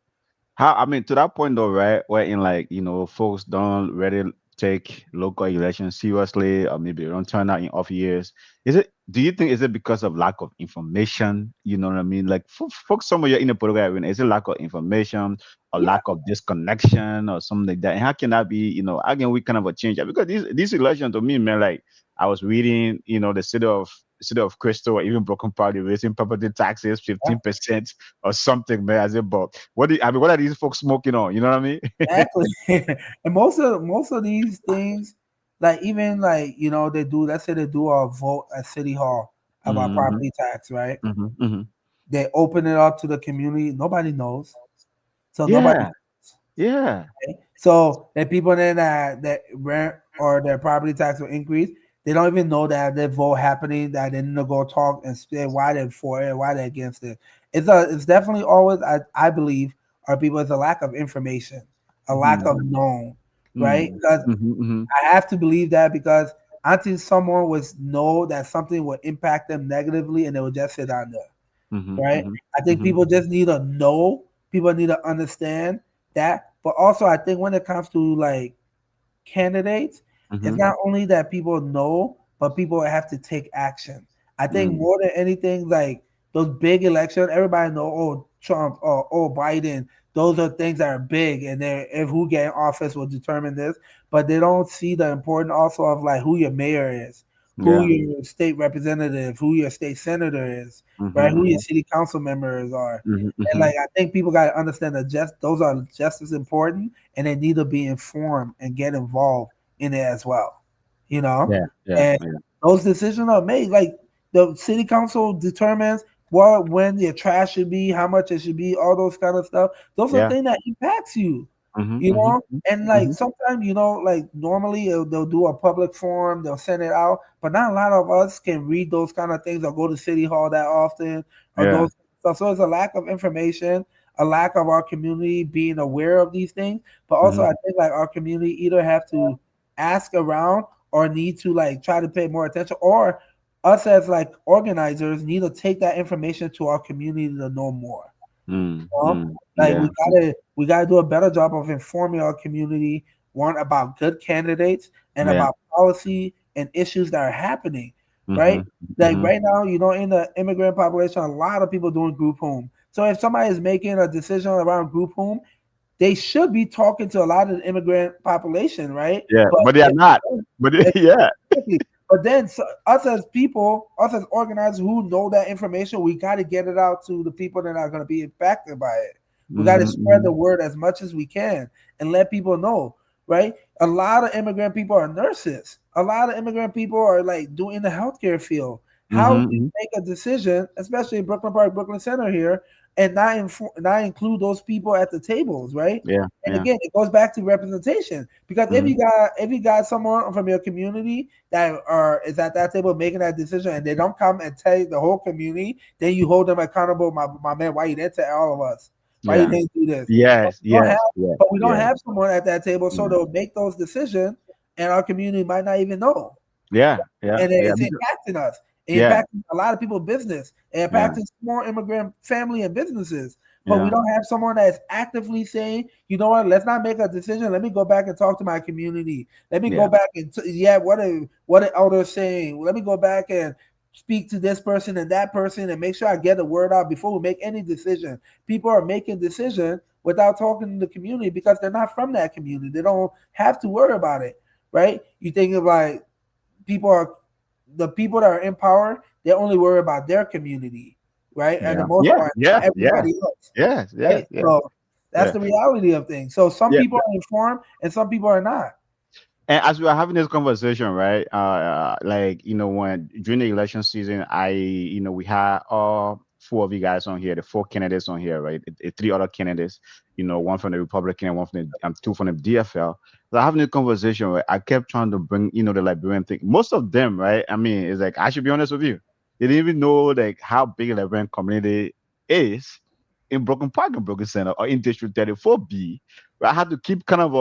How, I mean, to that point though, right? Where in like, folks don't really take local elections seriously, or maybe they don't turn out in off years. Do you think, is it because of lack of information? You know what I mean? Like folks somewhere you're in the political arena, is it lack of information or Yeah, lack of disconnection or something like that? And how can that be, how can we kind of change that? Because these elections to me, man, like I was reading, the city of Crystal or even Broken Party raising property taxes yeah. 15% or something, man. I said, but what are these folks smoking on? You know what I mean? Exactly. And most of these things, like even like they do. Let's say they do a vote at City Hall about Hmm. property tax, right? Hmm. Hmm. They open it up to the community. Nobody knows, so nobody. Yeah, yeah. So the people then that rent or their property tax will increase. They don't even know that their vote happening. That they need to go talk and say why they're for it, why they're against it. It's definitely always I believe our people it's a lack of information, a lack of Mm, known, right? mm, Because mhm, mhm, I have to believe that because I think someone would know that something would impact them negatively and they would just sit down there, mhm, right? mhm, I think mhm, people just need to know, people need to understand that. But also, I think when it comes to like candidates, it's mhm, not only that people know, but people have to take action. I think mm, more than anything, like those big elections, everybody know, oh, Trump or oh, Biden. Those are things that are big, and they if who get in office will determine this. But they don't see the importance also of like who your mayor is, who yeah, your state representative, who your state senator is, right? mhm, Who your mhm, city council members are. mhm, And mhm, like I think people got to understand that just those are just as important, and they need to be informed and get involved in it as well. You know, yeah, yeah, and yeah, those decisions are made. Like the city council determines what when your trash should be, how much it should be, all those kind of stuff. Those are yeah, things that impacts you. mhm, You mhm, know, and like mhm, sometimes like normally they'll do a public forum, they'll send it out, but not a lot of us can read those kind of things or go to city hall that often or yeah, those stuff. So it's a lack of information, a lack of our community being aware of these things. But also, mhm, I think like our community either have to ask around or need to like try to pay more attention, or us as like organizers need to take that information to our community to know more. mm, Know? mm, Like yeah, we gotta do a better job of informing our community one about good candidates and yeah, about policy and issues that are happening. Right? mhm, Like mhm, right now, in the immigrant population, a lot of people doing group home. So if somebody is making a decision around group home, they should be talking to a lot of the immigrant population, right? Yeah, but they are not. But yeah. But then us as people, us as organizers who know that information, we got to get it out to the people that are going to be impacted by it. We got to spread the word as much as we can and let people know, right? A lot of immigrant people are nurses. A lot of immigrant people are like doing the healthcare field. How do you make a decision, especially in Brooklyn Park, Brooklyn Center here, and not include those people at the tables, right? Yeah. And again, it goes back to representation, because if you got someone from your community that is at that table making that decision, and they don't come and tell the whole community, then you hold them accountable. My man, why you didn't tell all of us? Why you didn't do this? Yes, but we don't have someone at that table, so they'll make those decisions, and our community might not even know. And it's impacting us. It impacting a lot of people's business. It impacting small immigrant family and businesses. But we don't have someone that's actively saying, you know what, let's not make a decision. Let me go back and talk to my community. Let me go back and what are others saying? Let me go back and speak to this person and that person and make sure I get the word out before we make any decision. People are making decisions without talking to the community because they're not from that community. They don't have to worry about it, right? You think of like the people that are in power, they only worry about their community, right? And the most part, everybody else. Right? So that's the reality of things. So some people are informed and some people are not. And as we are having this conversation, right? Like, when during the election season, we had all four of you guys on here, the four candidates on here, right? Three other candidates, one from the Republican and one from the two from the DFL. So having a conversation, right? I kept trying to bring, the Liberian thing. Most of them, right? I mean, it's like, I should be honest with you. They didn't even know like how big a Liberian community is in Brooklyn Park and Brooklyn Center or in District 34B. But I had to keep kind of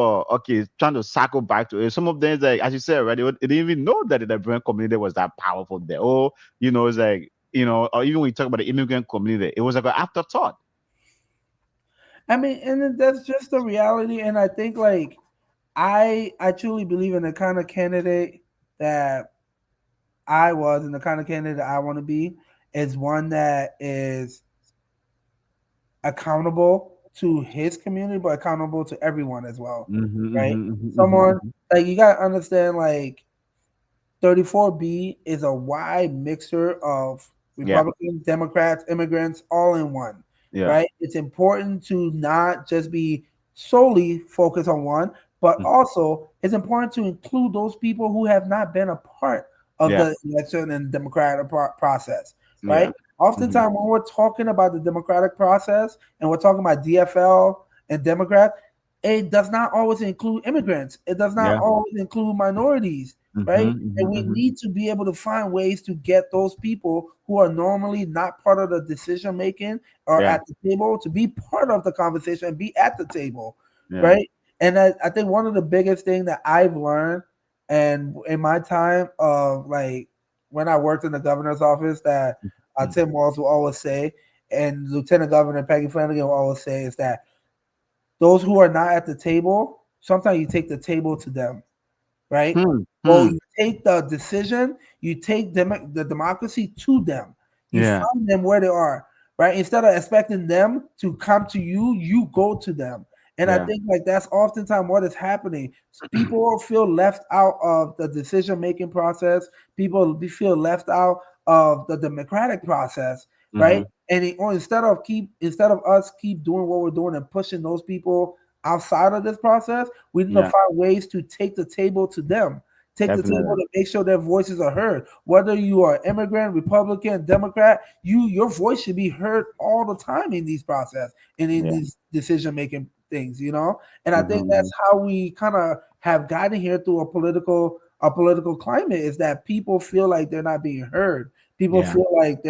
trying to circle back to it. Some of them, like as you said, right, they didn't even know that the Liberian community was that powerful there. Or it's like, or even when you talk about the immigrant community, it was like an afterthought. I mean, and that's just the reality. And I think like I truly believe in the kind of candidate that I was and the kind of candidate I want to be is one that is accountable to his community, but accountable to everyone as well, right? Someone like you got to understand, like 34B is a wide mixture of Republicans, Democrats, immigrants, all in one, right? It's important to not just be solely focused on one, but also it's important to include those people who have not been a part of the election and democratic process, right? Oftentimes when we're talking about the democratic process and we're talking about DFL and Democrat, it does not always include immigrants. It does not always include minorities, right? And we need to be able to find ways to get those people who are normally not part of the decision making or at the table to be part of the conversation and be at the table, right? And I think one of the biggest things that I've learned and in my time of like when I worked in the governor's office that Tim Walz will always say, and Lieutenant Governor Peggy Flanagan will always say, is that those who are not at the table, sometimes you take the table to them, right? Well, you take the decision, you take the democracy to them. You find them where they are, right? Instead of expecting them to come to you, you go to them. And I think like that's oftentimes what is happening. People feel left out of the decision-making process. People feel left out of the democratic process, right? And instead of us keep doing what we're doing and pushing those people outside of this process, we need to find ways to take the table to them. Take the table to make sure their voices are heard. Whether you are immigrant, Republican, Democrat, your voice should be heard all the time in these process and in these decision-making things, And I think that's how we kind of have gotten here through a political climate, is that people feel like they're not being heard. People feel like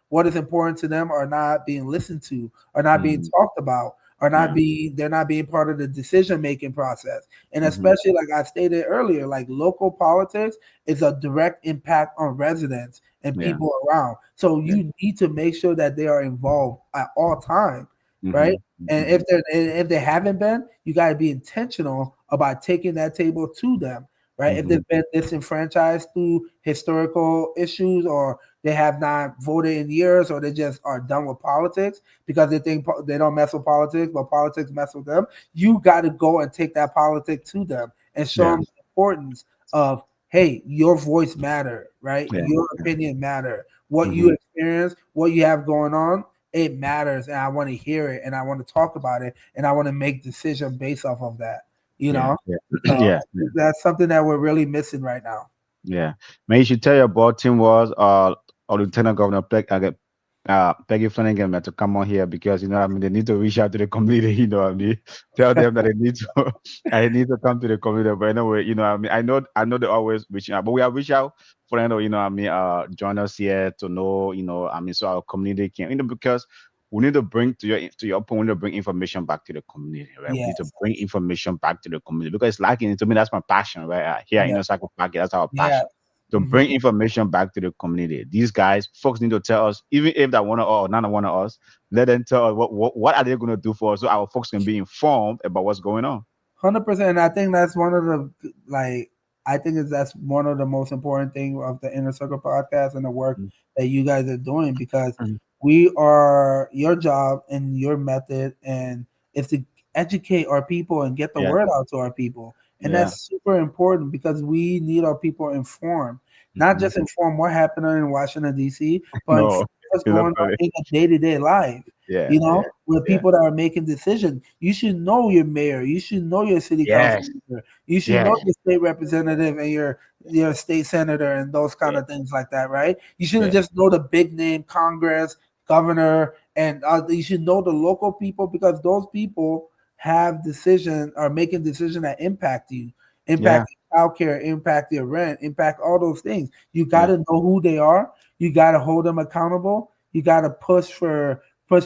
what is important to them are not being listened to, or not being talked about, or they're not being part of the decision-making process. And especially like I stated earlier, like local politics is a direct impact on residents and people around. So you need to make sure that they are involved at all times. Right. And if they haven't been, you got to be intentional about taking that table to them. right? If they've been disenfranchised through historical issues, or they have not voted in years, or they just are done with politics because they think they don't mess with politics, but politics mess with them, you got to go and take that politic to them and show Yeah. them the importance of, hey, your voice matter, right? Yeah. Your opinion matter. What you Mm-hmm. experience, what you have going on, it matters, and I want to hear it, and I want to talk about it, and I want to make decisions based off of that. You Yeah. know, Yeah. so Yeah. that's something that we're really missing right now. Yeah. Man, you should tell your board team was or Lieutenant Governor Peggy Flanagan, man, to come on here, because you know what I mean, they need to reach out to the community, you know what I mean. Tell them that they need to I need to come to the community. But anyway, you know what I mean, I know they always reaching out, but we have reached out for them to, you know what I mean, join us here to know, you know, I mean, so our community can, you know, because we need to bring to your point, we need to bring information back to the community, right? We need to Yes, bring information back to the community, because it's lacking. To me, that's my passion, right? Here in yeah, the Cycle Park, that's our yeah. passion, to Mhm. bring information back to the community. These guys, folks need to tell us, even if that one or none of one of us, let them tell us what are they going to do for us, so our folks can be informed about what's going on. 100%. I think that's one of the I think that's one of the most important thing of the Inner Circle podcast and the work Mhm. that you guys are doing, because Mhm. we are your job and your method and is to educate our people and get the Yeah, word out to our people. And yeah. that's super important because we need our people informed, not Hmm. just inform what happened in Washington D.C., but inform No, what's it's not going on funny. in the day-to-day life. Yeah, You yeah, know, with yeah. people that are making decisions. You should know your mayor. You should know your city council Yes, member. You should know yes, your state representative and your state senator and those kind yeah, of things like that, right? You shouldn't yeah, just know the big name Congress, governor, and you should know the local people, because those people have decision are making decisions that impact you, yeah, impact your childcare, impact your rent, impact all those things. You got yeah, to know who they are. You got to hold them accountable. You got to push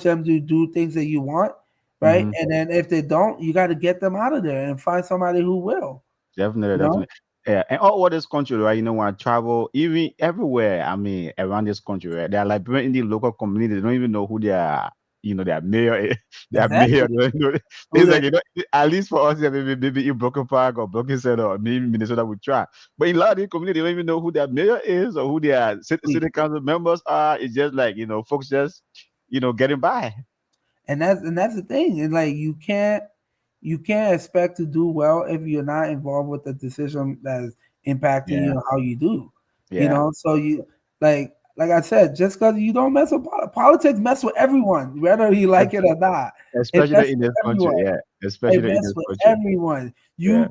them to do things that you want, right? hmm, And then if they don't, you got to get them out of there and find somebody who will. definitely, You know, definitely. Yeah, and all over this country, right? You know, when I travel, even everywhere, I mean, around this country, right? There are like people in the local community, they don't even know who they are. You know, their mayor, their mayor. exactly. They don't know. Who Things they like, you know, at least for us, yeah, maybe in Broken Park or Broken Center or maybe Minnesota, we try. But in a lot of the community, they don't even know who their mayor is or who their city council members are. It's just like, you know, folks just, you know, getting by. and that's the thing. And like you can't expect to do well if you're not involved with the decision that is impacting you Yeah, and how you do. You yeah. know, so you like I said, just because you don't mess with politics, mess with everyone, whether you like it or not. It Especially messes in with this country, everyone. yeah. It Especially in messes this with country, everyone. yeah,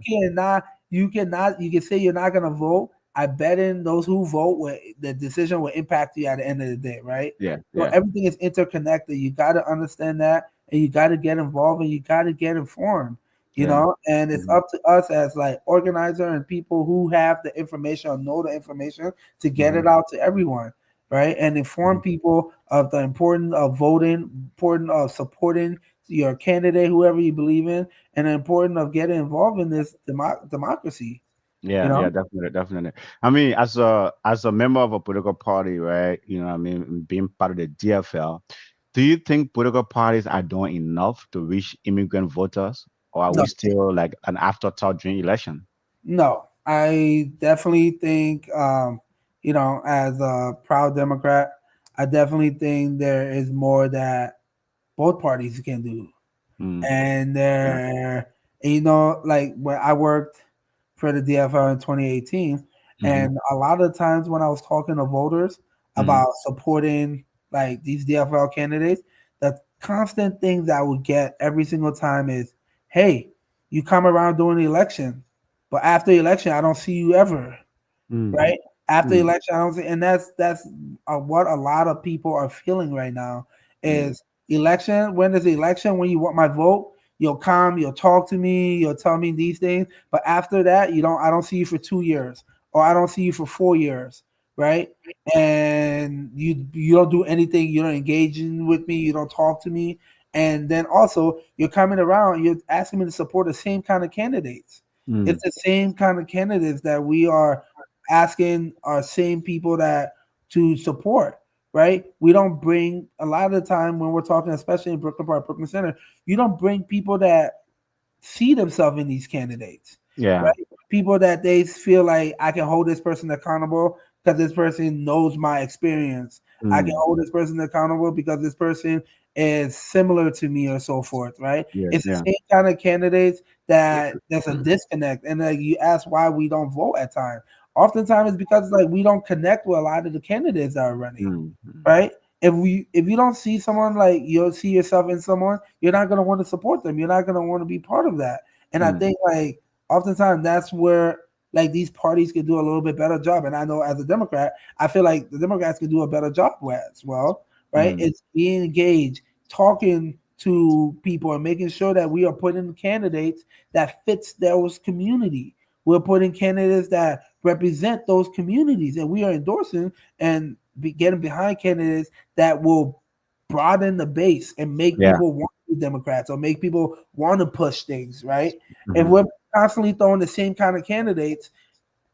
You can say you're not gonna vote. I bet in those who vote the decision will impact you at the end of the day, right? yeah, So yeah. everything is interconnected. You gotta understand that, and you gotta get involved, and you gotta get informed. You Yeah. know, and it's Mhm, up to us as like organizer and people who have the information or know the information to get mhm, it out to everyone, right? And inform mhm. people of the importance of voting, important of supporting your candidate, whoever you believe in, and the importance of getting involved in this democracy. You Yeah, know, yeah, definitely, definitely. I mean, as a member of a political party, right? You know, what I mean, being part of the DFL, do you think political parties are doing enough to reach immigrant voters, or are no, we still like an afterthought during election? no, I definitely think, as a proud Democrat, I definitely think there is more that both parties can do. Mm, And yeah. like when I worked for the DFL in 2018, Mm-hmm, and a lot of times when I was talking to voters mm-hmm, about supporting like these DFL candidates, the constant thing that I would get every single time is, "Hey, you come around during the election, but after the election, I don't see you ever." mm, Right after the mm, election, I don't see, and that's what a lot of people are feeling right now mm, is election. When is the election? When you want my vote, you'll come, you'll talk to me, you'll tell me these things, but after that, you don't. I don't see you for 2 years, or I don't see you for 4 years, right? And you don't do anything. You don't engage in with me. You don't talk to me, and then also you're coming around. You're asking me to support the same kind of candidates. mm. It's the same kind of candidates that we are asking our same people that to support, right? We don't bring a lot of the time when we're talking, especially in Brooklyn Park, Brooklyn Center, you don't bring people that see themselves in these candidates, Yeah. right? people that they feel like I can hold this person accountable because this person knows my experience. I can hold this person accountable because this person is similar to me or so forth, right? Yeah, It's the yeah. same kind of candidates that there's a disconnect. And you ask why we don't vote at times. Oftentimes it's because like we don't connect with a lot of the candidates that are running, right? If you don't see someone like you'll see yourself in someone, you're not gonna want to support them. You're not gonna want to be part of that. And I think like oftentimes that's where like these parties can do a little bit better job. And I know as a Democrat, I feel like the Democrats can do a better job with as well, right? It's being engaged, talking to people and making sure that we are putting candidates that fits those community. We're putting candidates that represent those communities, and we are endorsing and getting behind candidates that will broaden the base and make Yeah. people want to be Democrats or make people want to push things, right? If Mhm. we're constantly throwing the same kind of candidates,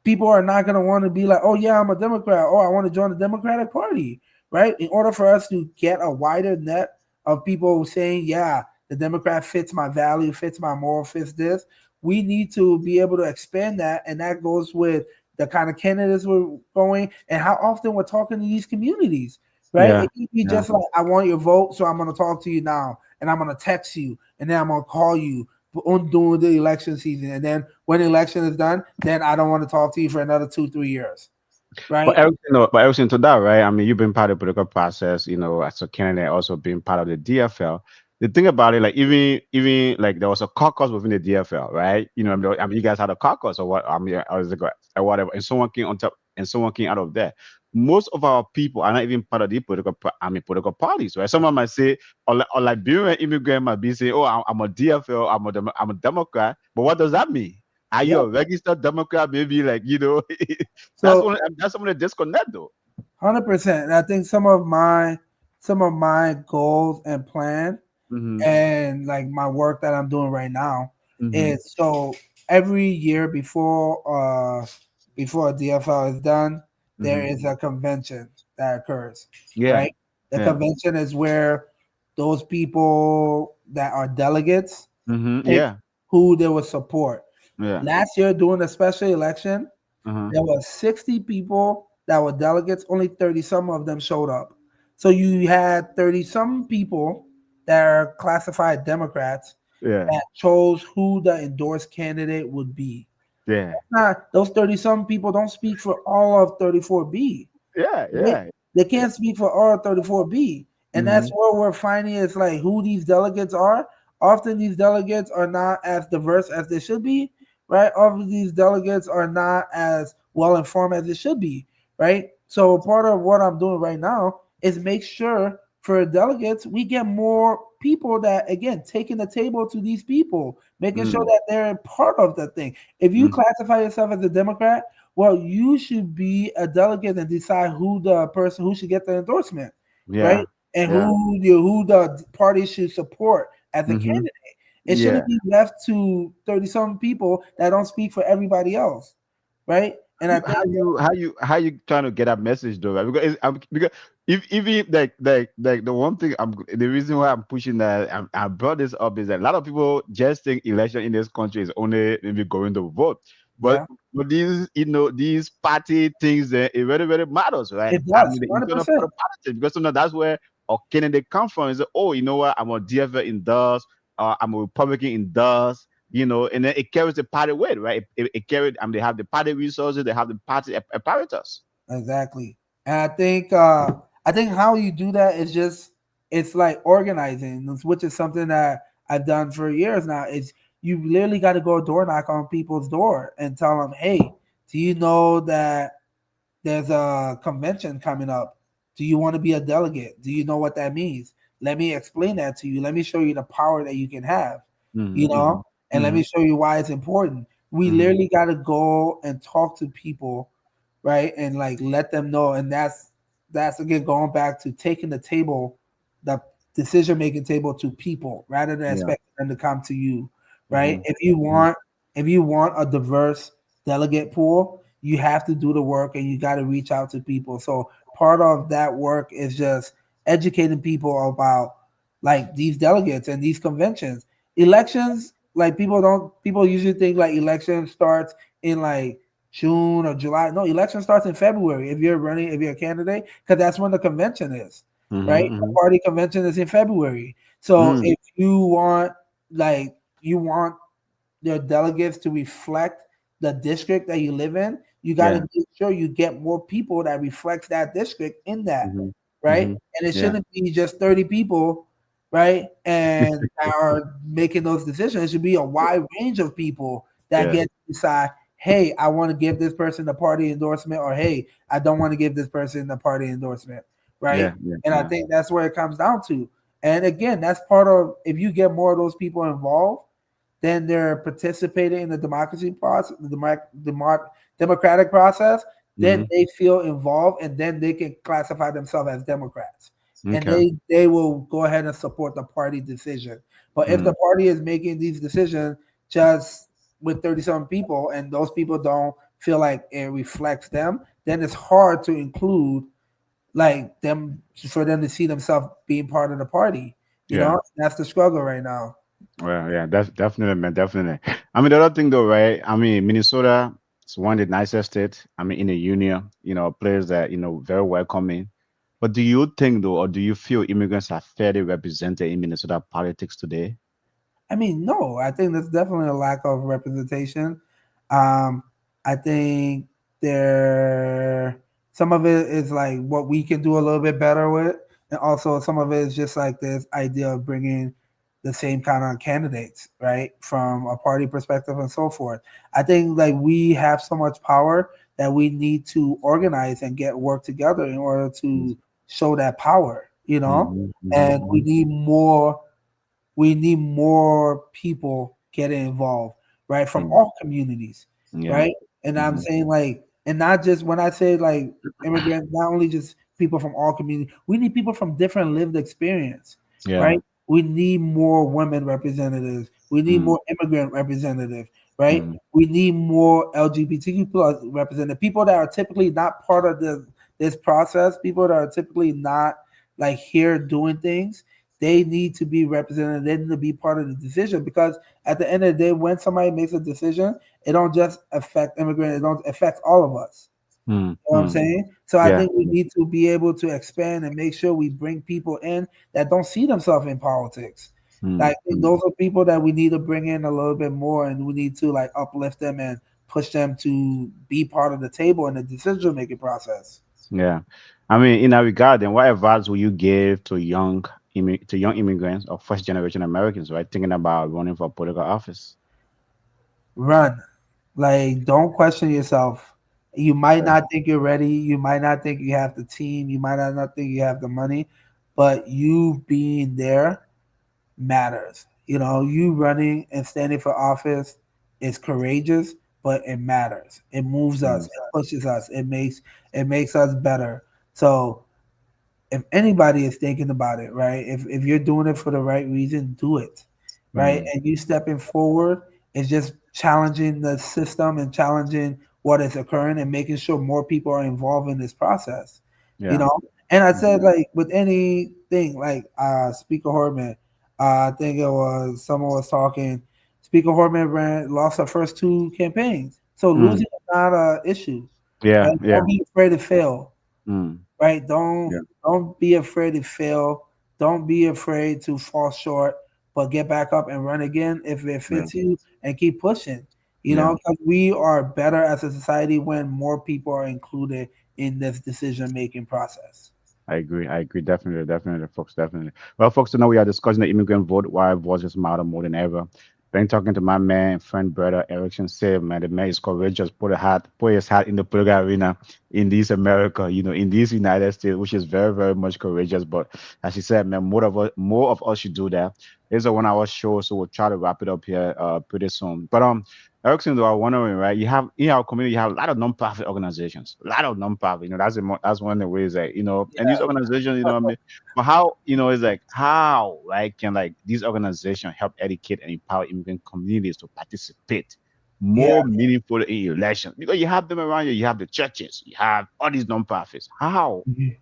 people are not going to want to be like, oh, yeah, I'm a Democrat. Oh, I want to join the Democratic Party, right? In order for us to get a wider net of people saying, yeah, the Democrat fits my value, fits my moral, fits this, we need to be able to expand that. And that goes with the kind of candidates we're going and how often we're talking to these communities, right? Yeah. It can be Yeah. just like, I want your vote, so I'm going to talk to you now, and I'm going to text you, and then I'm going to call you during the election season. And then when the election is done, then I don't want to talk to you for another 2-3 years, right? But Erickson, to that, right? I mean, you've been part of the political process, as a candidate, also being part of the DFL. The thing about it, like even like there was a caucus within the DFL, right? You guys had a caucus or what? I mean, or whatever, and someone came on top, and someone came out of there. Most of our people are not even part of the political parties, right? Someone might say, or like being an immigrant might be saying, "Oh, I'm a DFL, I'm a Democrat," but what does that mean? Are you Yeah. a registered Democrat? Maybe like So that's some of the disconnect though. 100%. I think some of my goals and plan and like my work that I'm doing right now is so every year before a DFL is done, there is a convention that occurs, Yeah. right? The Yeah. convention is where those people that are delegates pick Yeah. who they will support. Yeah. Last year, during the special election, Uh-huh. there were 60 people that were delegates. Only 30 some of them showed up. So you had 30 some people that are classified Democrats Yeah. that chose who the endorsed candidate would be. Yeah. Not those 30 some people don't speak for all of 34B. Yeah. Right? Yeah. They can't speak for all 34B. And that's Mm-hmm. what we're finding is like who these delegates are. Often these delegates are not as diverse as they should be, right? Often these delegates are not as well informed as they should be, right? So part of what I'm doing right now is make sure for delegates we get more people that again taking the table to these people, making sure that they're part of the thing. If you classify yourself as a Democrat, well, you should be a delegate and decide who the person who should get the endorsement, Yeah. right? And Yeah. who the party should support as a candidate. It Yeah. shouldn't be left to 30-some people that don't speak for everybody else, right? And I think How you trying to get that message though? Right? Because if even like the one thing the reason why I'm pushing that I brought this up is that a lot of people just think election in this country is only maybe going to vote. But yeah, but these party things it very very matters, right? it I does mean the internal 100%. part of politics because sometimes that's where a candidate come from. Is oh you know what I'm a DFL in DOS, I'm a Republican in DOS, and then it carries the party weight, right? It carried, they have the party resources, they have the party apparatus. Exactly. And I think how you do that is just it's like organizing, which is something that I've done for years now. Is you literally got to go door knock on people's door and tell them, hey, do you know that there's a convention coming up? Do you want to be a delegate? Do you know what that means? Let me explain that to you. Let me show you the power that you can have, Mm-hmm. and let Mm-hmm. me show you why it's important. We Mm-hmm. literally got to go and talk to people, right? And like let them know. And that's again going back to taking the decision making table to people rather than Yeah. expecting them to come to you, right? Mm-hmm. If you want a diverse delegate pool, you have to do the work and you got to reach out to people. So part of that work is just educating people about like these delegates and these conventions. Elections like people usually think like election starts in like June or July. No, election starts in February if you're running, if you're a candidate, because that's when the convention is, right? The Mm-hmm. party convention is in February. So Mm, if you want, like, you want your delegates to reflect the district that you live in, you got to yeah. make sure you get more people that reflects that district in that, Mm-hmm. right? Mm-hmm. And it Yeah. shouldn't be just 30 people, right? And that are making those decisions. It should be a wide range of people that Yeah. get to decide, hey, I want to give this person the party endorsement, or hey, I don't want to give this person the party endorsement, right? Yeah. Yeah. And I Yeah. think that's where it comes down to. And again, that's part of, if you get more of those people involved, then they're participating in the democracy process, democratic process. Then Mm-hmm. they feel involved, and then they can classify themselves as Democrats, and Okay. they will go ahead and support the party decision. But if Mm. the party is making these decisions just with 30-some people, and those people don't feel like it reflects them, then it's hard to include like them, for them to see themselves being part of the party. You Yeah. know, that's the struggle right now. Well, yeah, that's definitely, man, definitely. I mean, the other thing though, right? I mean, Minnesota is one of the nicest states. I mean, in the union, a place that very welcoming. But do you think though, or do you feel immigrants are fairly represented in Minnesota politics today? I mean, no, I think there's definitely a lack of representation. Um, I think there, some of it is like what we can do a little bit better with, and also some of it is just like this idea of bringing the same kind of candidates, right, from a party perspective and so forth. I think like we have so much power that we need to organize and get work together in order to show that power, Mm-hmm, and mm-hmm, we need more people getting involved, right? From mm-hmm. all communities, Yeah. right? And I'm Mm-hmm. saying like, and not just when I say like immigrants, not only just people from all communities, we need people from different lived experience, Yeah. right? We need more women representatives. We need Mm, more immigrant representatives, right? mm, We need more LGBTQ plus representative people that are typically not part of this process. People that are typically not like here doing things, they need to be represented. They need to be part of the decision, because at the end of the day, when somebody makes a decision, it don't just affect immigrants, it don't affect all of us. mm, You know what I'm mm. saying? So I Yeah. think we need to be able to expand and make sure we bring people in that don't see themselves in politics. Mm, Like, I think mm. those are people that we need to bring in a little bit more, and we need to like uplift them and push them to be part of the table in the decision making process. Yeah. I mean, in that regard, then what advice will you give to young immigrants or first generation Americans, right, thinking about running for political office? Run. Like, don't question yourself. You might Yeah. not think you're ready. You might not think you have the team. You might not think you have the money, but you being there matters. You know, you running and standing for office is courageous, but it matters. It moves us. Mm, It pushes us. It makes us better. So if anybody is thinking about it, right? If you're doing it for the right reason, do it, right? mm, And you stepping forward is just challenging the system and challenging what is occurring and making sure more people are involved in this process, you yeah. know. And I Mm, said like with anything, like Speaker Hortman, I think it was someone was talking. Speaker Hortman lost her first two campaigns, so mm, losing is not a issue, yeah. right? Yeah. Don't be afraid to fail, Mm, right? yeah. Don't be afraid to fail. Don't be afraid to fall short, but get back up and run again if it Yeah. fits you, and keep pushing. You Yeah. know, because we are better as a society when more people are included in this decision making process. I agree. I agree. Definitely. Definitely, folks. Definitely. Well, folks, tonight we are discussing the immigrant vote, why voices matter more than ever. Been talking to my man, friend, brother, Erickson Saye, man. The man is courageous, put his hat in the political arena in this America, in this United States, which is very, very much courageous. But as he said, man, more of us should do that. It's a 1 hour show, so we'll try to wrap it up here pretty soon. But Erickson, though, I'm wondering, right? You have in our community, you have a lot of non-profit organizations, a lot of non-profit. That's one of the ways that and these organizations, what I mean. But how, it's like how, right, can like these organizations help educate and empower immigrant communities to participate Yeah. more meaningfully in elections? Because you have them around you have the churches, you have all these non-profits. How? Mhm.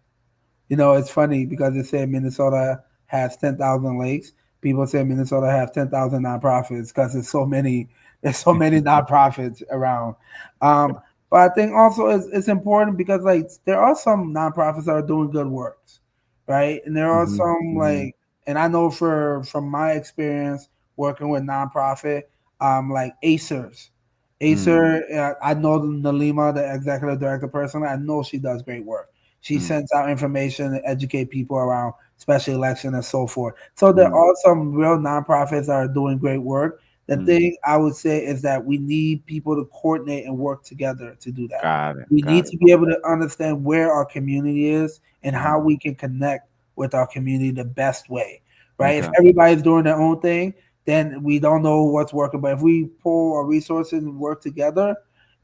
You know, it's funny because they say Minnesota has 10,000 lakes. people say Minnesota have 10,000 nonprofits because there's so many nonprofits around. But I think also it's important because like there are some nonprofits that are doing good works, right? And there are some like, and I know from my experience working with nonprofit, like Acers. I know Nalima, the executive director personally. I know she does great work. She sends out information to educate people around special election and so forth. So there are some real nonprofits that are doing great work. The thing I would say is that we need people to coordinate and work together to do that. We need to be able to understand where our community is and how we can connect with our community the best way, right? If everybody's doing their own thing, then we don't know what's working. But if we pull our resources and work together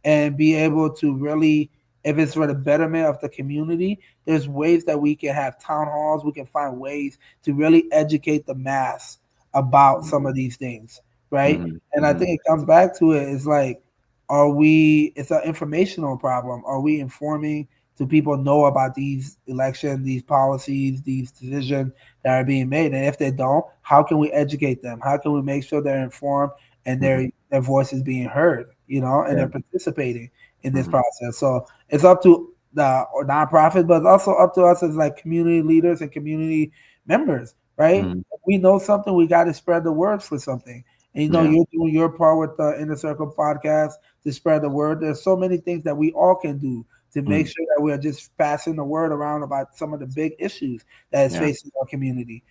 and be able to really, if it's for the betterment of the community, there's ways that we can have town halls. We can find ways to really educate the mass about some of these things, right? And I think it comes back to it. It's like, it's an informational problem. Are we informing, do people know about these elections, these policies, these decisions that are being made? And if they don't, how can we educate them? How can we make sure they're informed and their voice is being heard, and they're participating in this process? So it's up to the nonprofit, but it's also up to us as like community leaders and community members, right? If we know something, we got to spread the word for something. And you're doing your part with the Inner Circle podcast to spread the word. There's so many things that we all can do to make sure that we're just passing the word around about some of the big issues that is facing our community.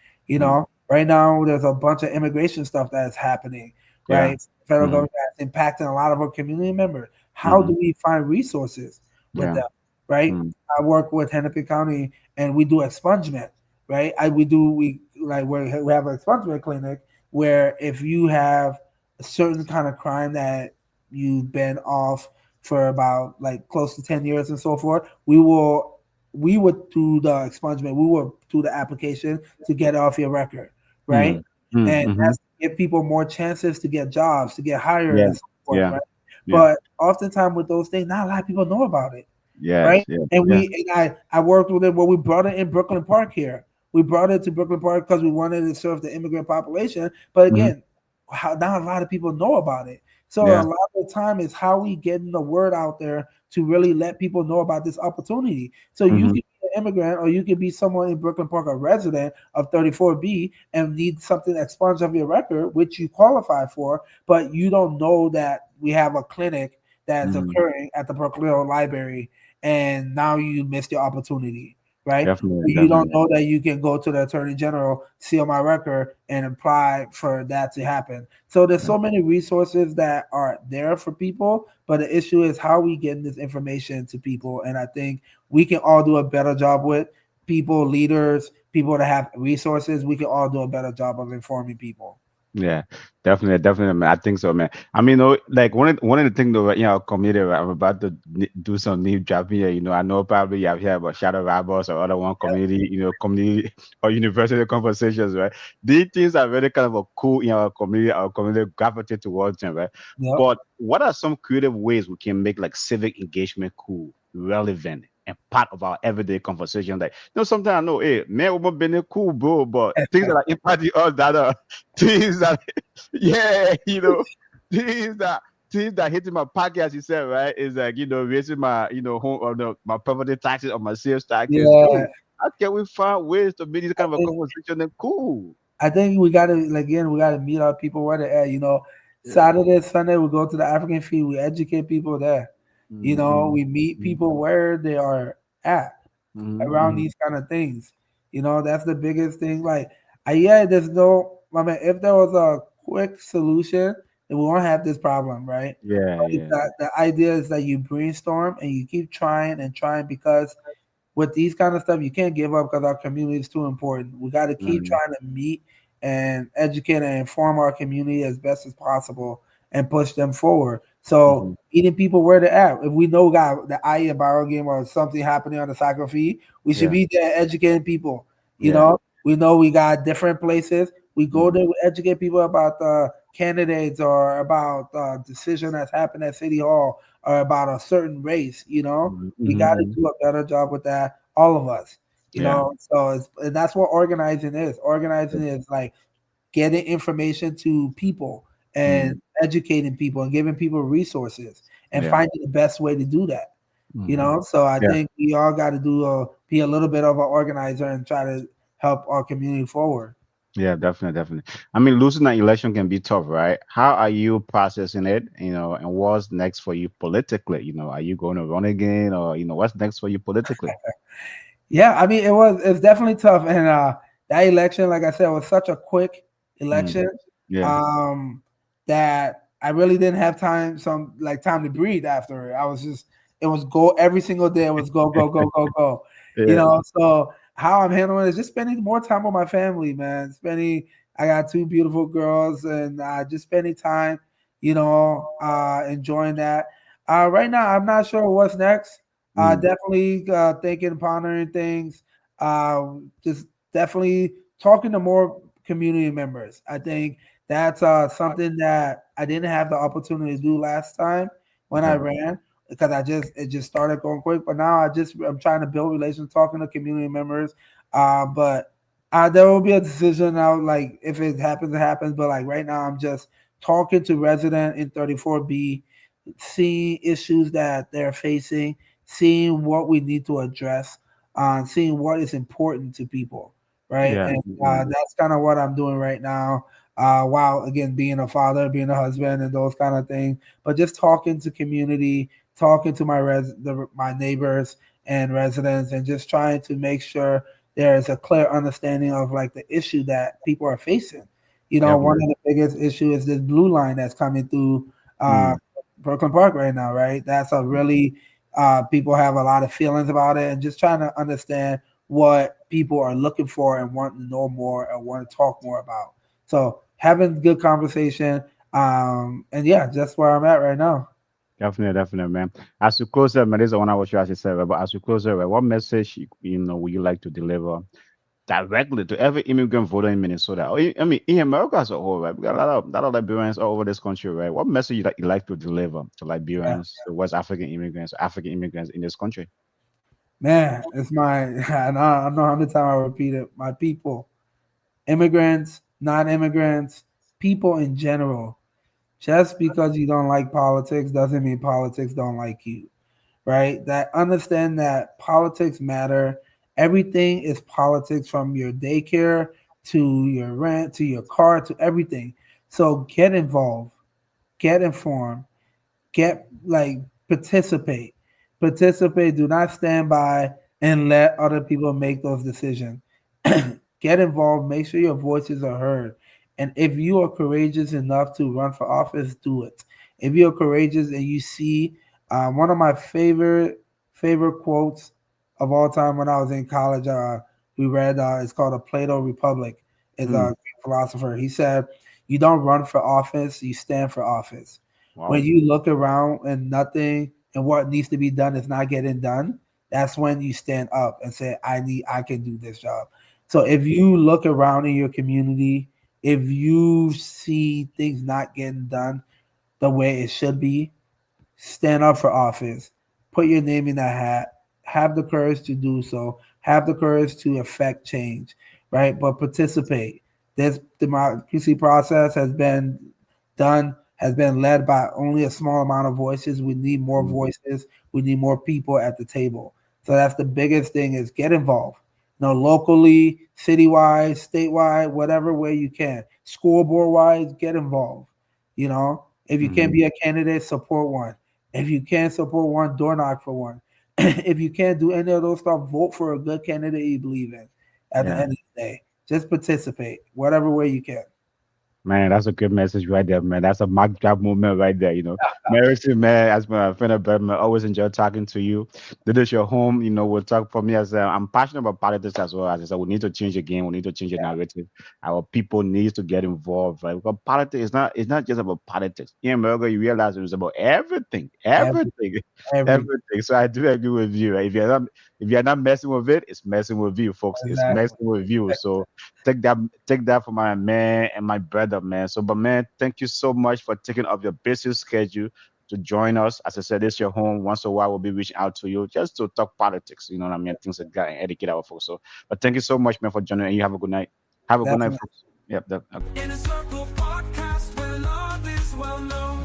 Right now there's a bunch of immigration stuff that is happening, right? Federal government is impacting a lot of our community members. How do we find resources with them, right? I work with Hennepin County and we do expungement, right? We have an expungement clinic where if you have a certain kind of crime that you've been off for about like close to 10 years and so forth, we would do the expungement. We will do the application to get it off your record, right? And that's to give people more chances to get jobs, to get hired and so forth, right? But oftentimes with those things, not a lot of people know about it, right? And I worked with it where we brought it in Brooklyn Park here. We brought it to Brooklyn Park because we wanted to serve the immigrant population. But again, not a lot of people know about it. So a lot of the time is how we getting the word out there to really let people know about this opportunity. So you can be an immigrant or you can be someone in Brooklyn Park, a resident of 34B and need something expunged of your record, which you qualify for, but you don't know that we have a clinic that's occurring at the Brooklyn Library and now you missed your opportunity. Right? You don't know that you can go to the Attorney General, seal my record, and apply for that to happen. So there's so many resources that are there for people, but the issue is how we get this information to people. And I think we can all do a better job with people, leaders, people that have resources. We can all do a better job of informing people. Yeah, definitely, man. I think so, man. I mean, like one of the things though, community, I'm about to do some name dropping here. I know probably you have heard about Shadow Robbers or other one community, community or university conversations, right? These things are very kind of a cool in our community gravitate towards them, right? But what are some creative ways we can make like civic engagement cool, relevant, and part of our everyday conversation? Like, sometimes I know, hey, man, we've been cool, bro, but things that are impacting us that are things that, things that hitting my podcast, you said, right, is like, raising my, home or my property taxes or my sales taxes. Yeah. How can we find ways to make this kind of a conversation and cool? I think we gotta meet our people where they're at. Saturday, Sunday, we go to the African feed, we educate people there. We meet people where they are at around these kind of things. That's the biggest thing. Like, there's no, if there was a quick solution, then we won't have this problem, right? The idea is that you brainstorm and you keep trying and trying, because with these kind of stuff, you can't give up because our community is too important. We got to keep trying to meet and educate and inform our community as best as possible and push them forward. So meeting people where they're at. If we know we got the IE and Barrow game or something happening on the soccer feed, we should be there educating people. We know we got different places. We go there, we educate people about the candidates or about the decision that's happened at City Hall or about a certain race. We got to do a better job with that, all of us. So and that's what organizing is. Organizing is like getting information to people and Mm. educating people and giving people resources and Yeah. finding the best way to do that. Hmm. So I Yeah. think we all got to be a little bit of an organizer and try to help our community forward. Yeah, definitely, definitely. I mean, losing an election can be tough, right? How are you processing it? And what's next for you politically? Are you going to run again, or what's next for you politically? Yeah, I mean it's definitely tough, and that election, like I said, was such a quick Mm. election Yeah. um, that I really didn't have time to breathe after it. It was go every single day. It was go go go go go. Yeah. So how I'm handling it is just spending more time with my family, man. I got two beautiful girls, and just spending time, enjoying that. Right now, I'm not sure what's next. Mm. Definitely thinking, pondering things. Just definitely talking to more community members. I think that's something that I didn't have the opportunity to do last time when I Okay. ran because it just started going quick. But now I'm trying to build relations, talking to community members. But there will be a decision now. Like if it happens, it happens. But like right now, I'm just talking to resident in 34B, seeing issues that they're facing, seeing what we need to address, seeing what is important to people, right? Yeah. And Yeah. that's kind of what I'm doing right now. While again being a father, being a husband, and those kind of things, but just talking to community, talking to my neighbors and residents, and just trying to make sure there is a clear understanding of like the issue that people are facing. One Definitely. of the biggest issue is this blue line that's coming through uh, Mm. Brooklyn Park right now, right? That's a really people have a lot of feelings about it, and just trying to understand what people are looking for and want to know more and want to talk more about. So having good conversation, and yeah, that's where I'm at right now. Definitely, definitely, man. As you close up, man, this is the one I was trying to say, right? But as you close up, right, what message would you like to deliver directly to every immigrant voter in Minnesota? I mean, in America as a whole, right? We got a lot of Liberians all over this country, right? What message you like to deliver to Yeah, Liberians, to West African immigrants, African immigrants in this country? man, it's my. I know how many times I repeat it. My people, immigrants, non-immigrants, people in general. Just because you don't like politics doesn't mean politics don't like you, right? That understand that politics matter. Everything is politics from your daycare to your rent to your car to everything. So get involved, get informed, get like participate. Do not stand by and let other people make those decisions. Get involved, make sure your voices are heard, and if you are courageous enough to run for office, do it. If you're courageous and you see one of my favorite quotes of all time when I was in college, we read it's called a Plato Republic. Is a Mm. great philosopher. He said, "You don't run for office, you stand for office." When Wow. you look around and nothing and what needs to be done is not getting done, that's when you stand up and say, I can do this job. So if you look around in your community, if you see things not getting done the way it should be, stand up for office, put your name in that hat, have the courage to do so, have the courage to affect change, right? But participate. This democracy process has been led by only a small amount of voices. We need more Mm. voices. We need more people at the table. So that's the biggest thing is get involved. Locally, citywide, statewide, whatever way you can. School board wise, get involved. If you can't Mhm. be a candidate, support one. If you can't support one, door knock for one. If you can't do any of those stuff, vote for a good candidate you believe in. At the Yeah. end of the day, just participate, whatever way you can. Man, that's a good message right there, man. That's a mic drop moment right there, Mercy, man, as my friend of man, always enjoy talking to you. This is your home, we'll talk for me as I'm passionate about politics as well. As I said, we need to change the game, we need to change the narrative. Our people need to get involved, right? Because politics is not it's not just about politics. In America, you realize it's about everything, Every, everything, every, everything. So I do agree with you, right? If you're not messing with it, it's messing with you, folks. It's exactly. messing with you. So take that for my man and my brother, man. So, but man, thank you so much for taking up your busy schedule to join us. As I said, this is your home. Once in a while, we'll be reaching out to you just to talk politics. You know what I mean? Things like that and educate our folks. So, but thank you so much, man, for joining. And you have a good night. Have a good night, Definitely. folks. Yep. In a circle podcast where love is well known.